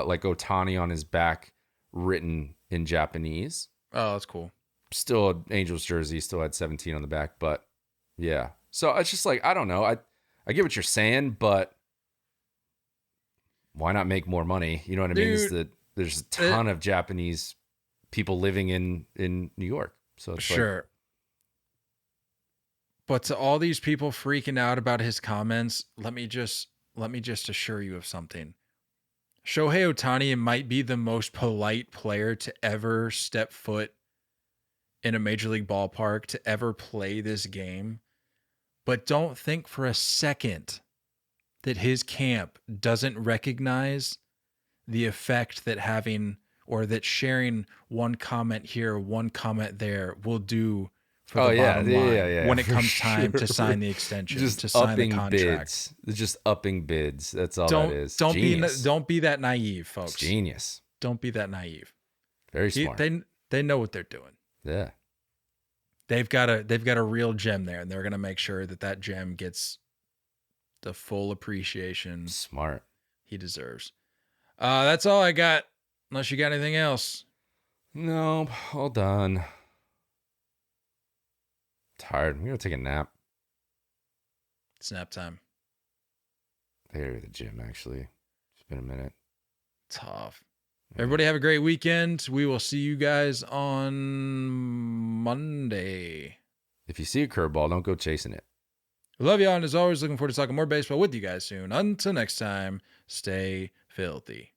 like Ohtani on his back written in Japanese. Oh, that's cool. Still an Angels jersey, still had 17 on the back, but yeah. So it's just like, I don't know. I get what you're saying, but why not make more money? You know what I mean? There's a ton of Japanese people living in New York. So it's sure. But to all these people freaking out about his comments, let me just assure you of something. Shohei Ohtani might be the most polite player to ever step foot in a major league ballpark, to ever play this game. But don't think for a second that his camp doesn't recognize the effect that having, or that sharing one comment here, one comment there will do for the bottom line when it comes time to sign the extension, to sign the contract. It's just upping bids. That's all that is. Don't be that naive, folks. It's genius. Don't be that naive. Very smart. They know what they're doing. Yeah. They've got a real gem there, and they're going to make sure that gem gets the full appreciation smart he deserves. That's all I got, unless you got anything else. No, all done. Tired. I'm going to take a nap. It's nap time. I gotta go to the gym, actually. It's been a minute. Tough. Everybody have a great weekend. We will see you guys on Monday. If you see a curveball, don't go chasing it. Love y'all, and as always, looking forward to talking more baseball with you guys soon. Until next time, stay filthy.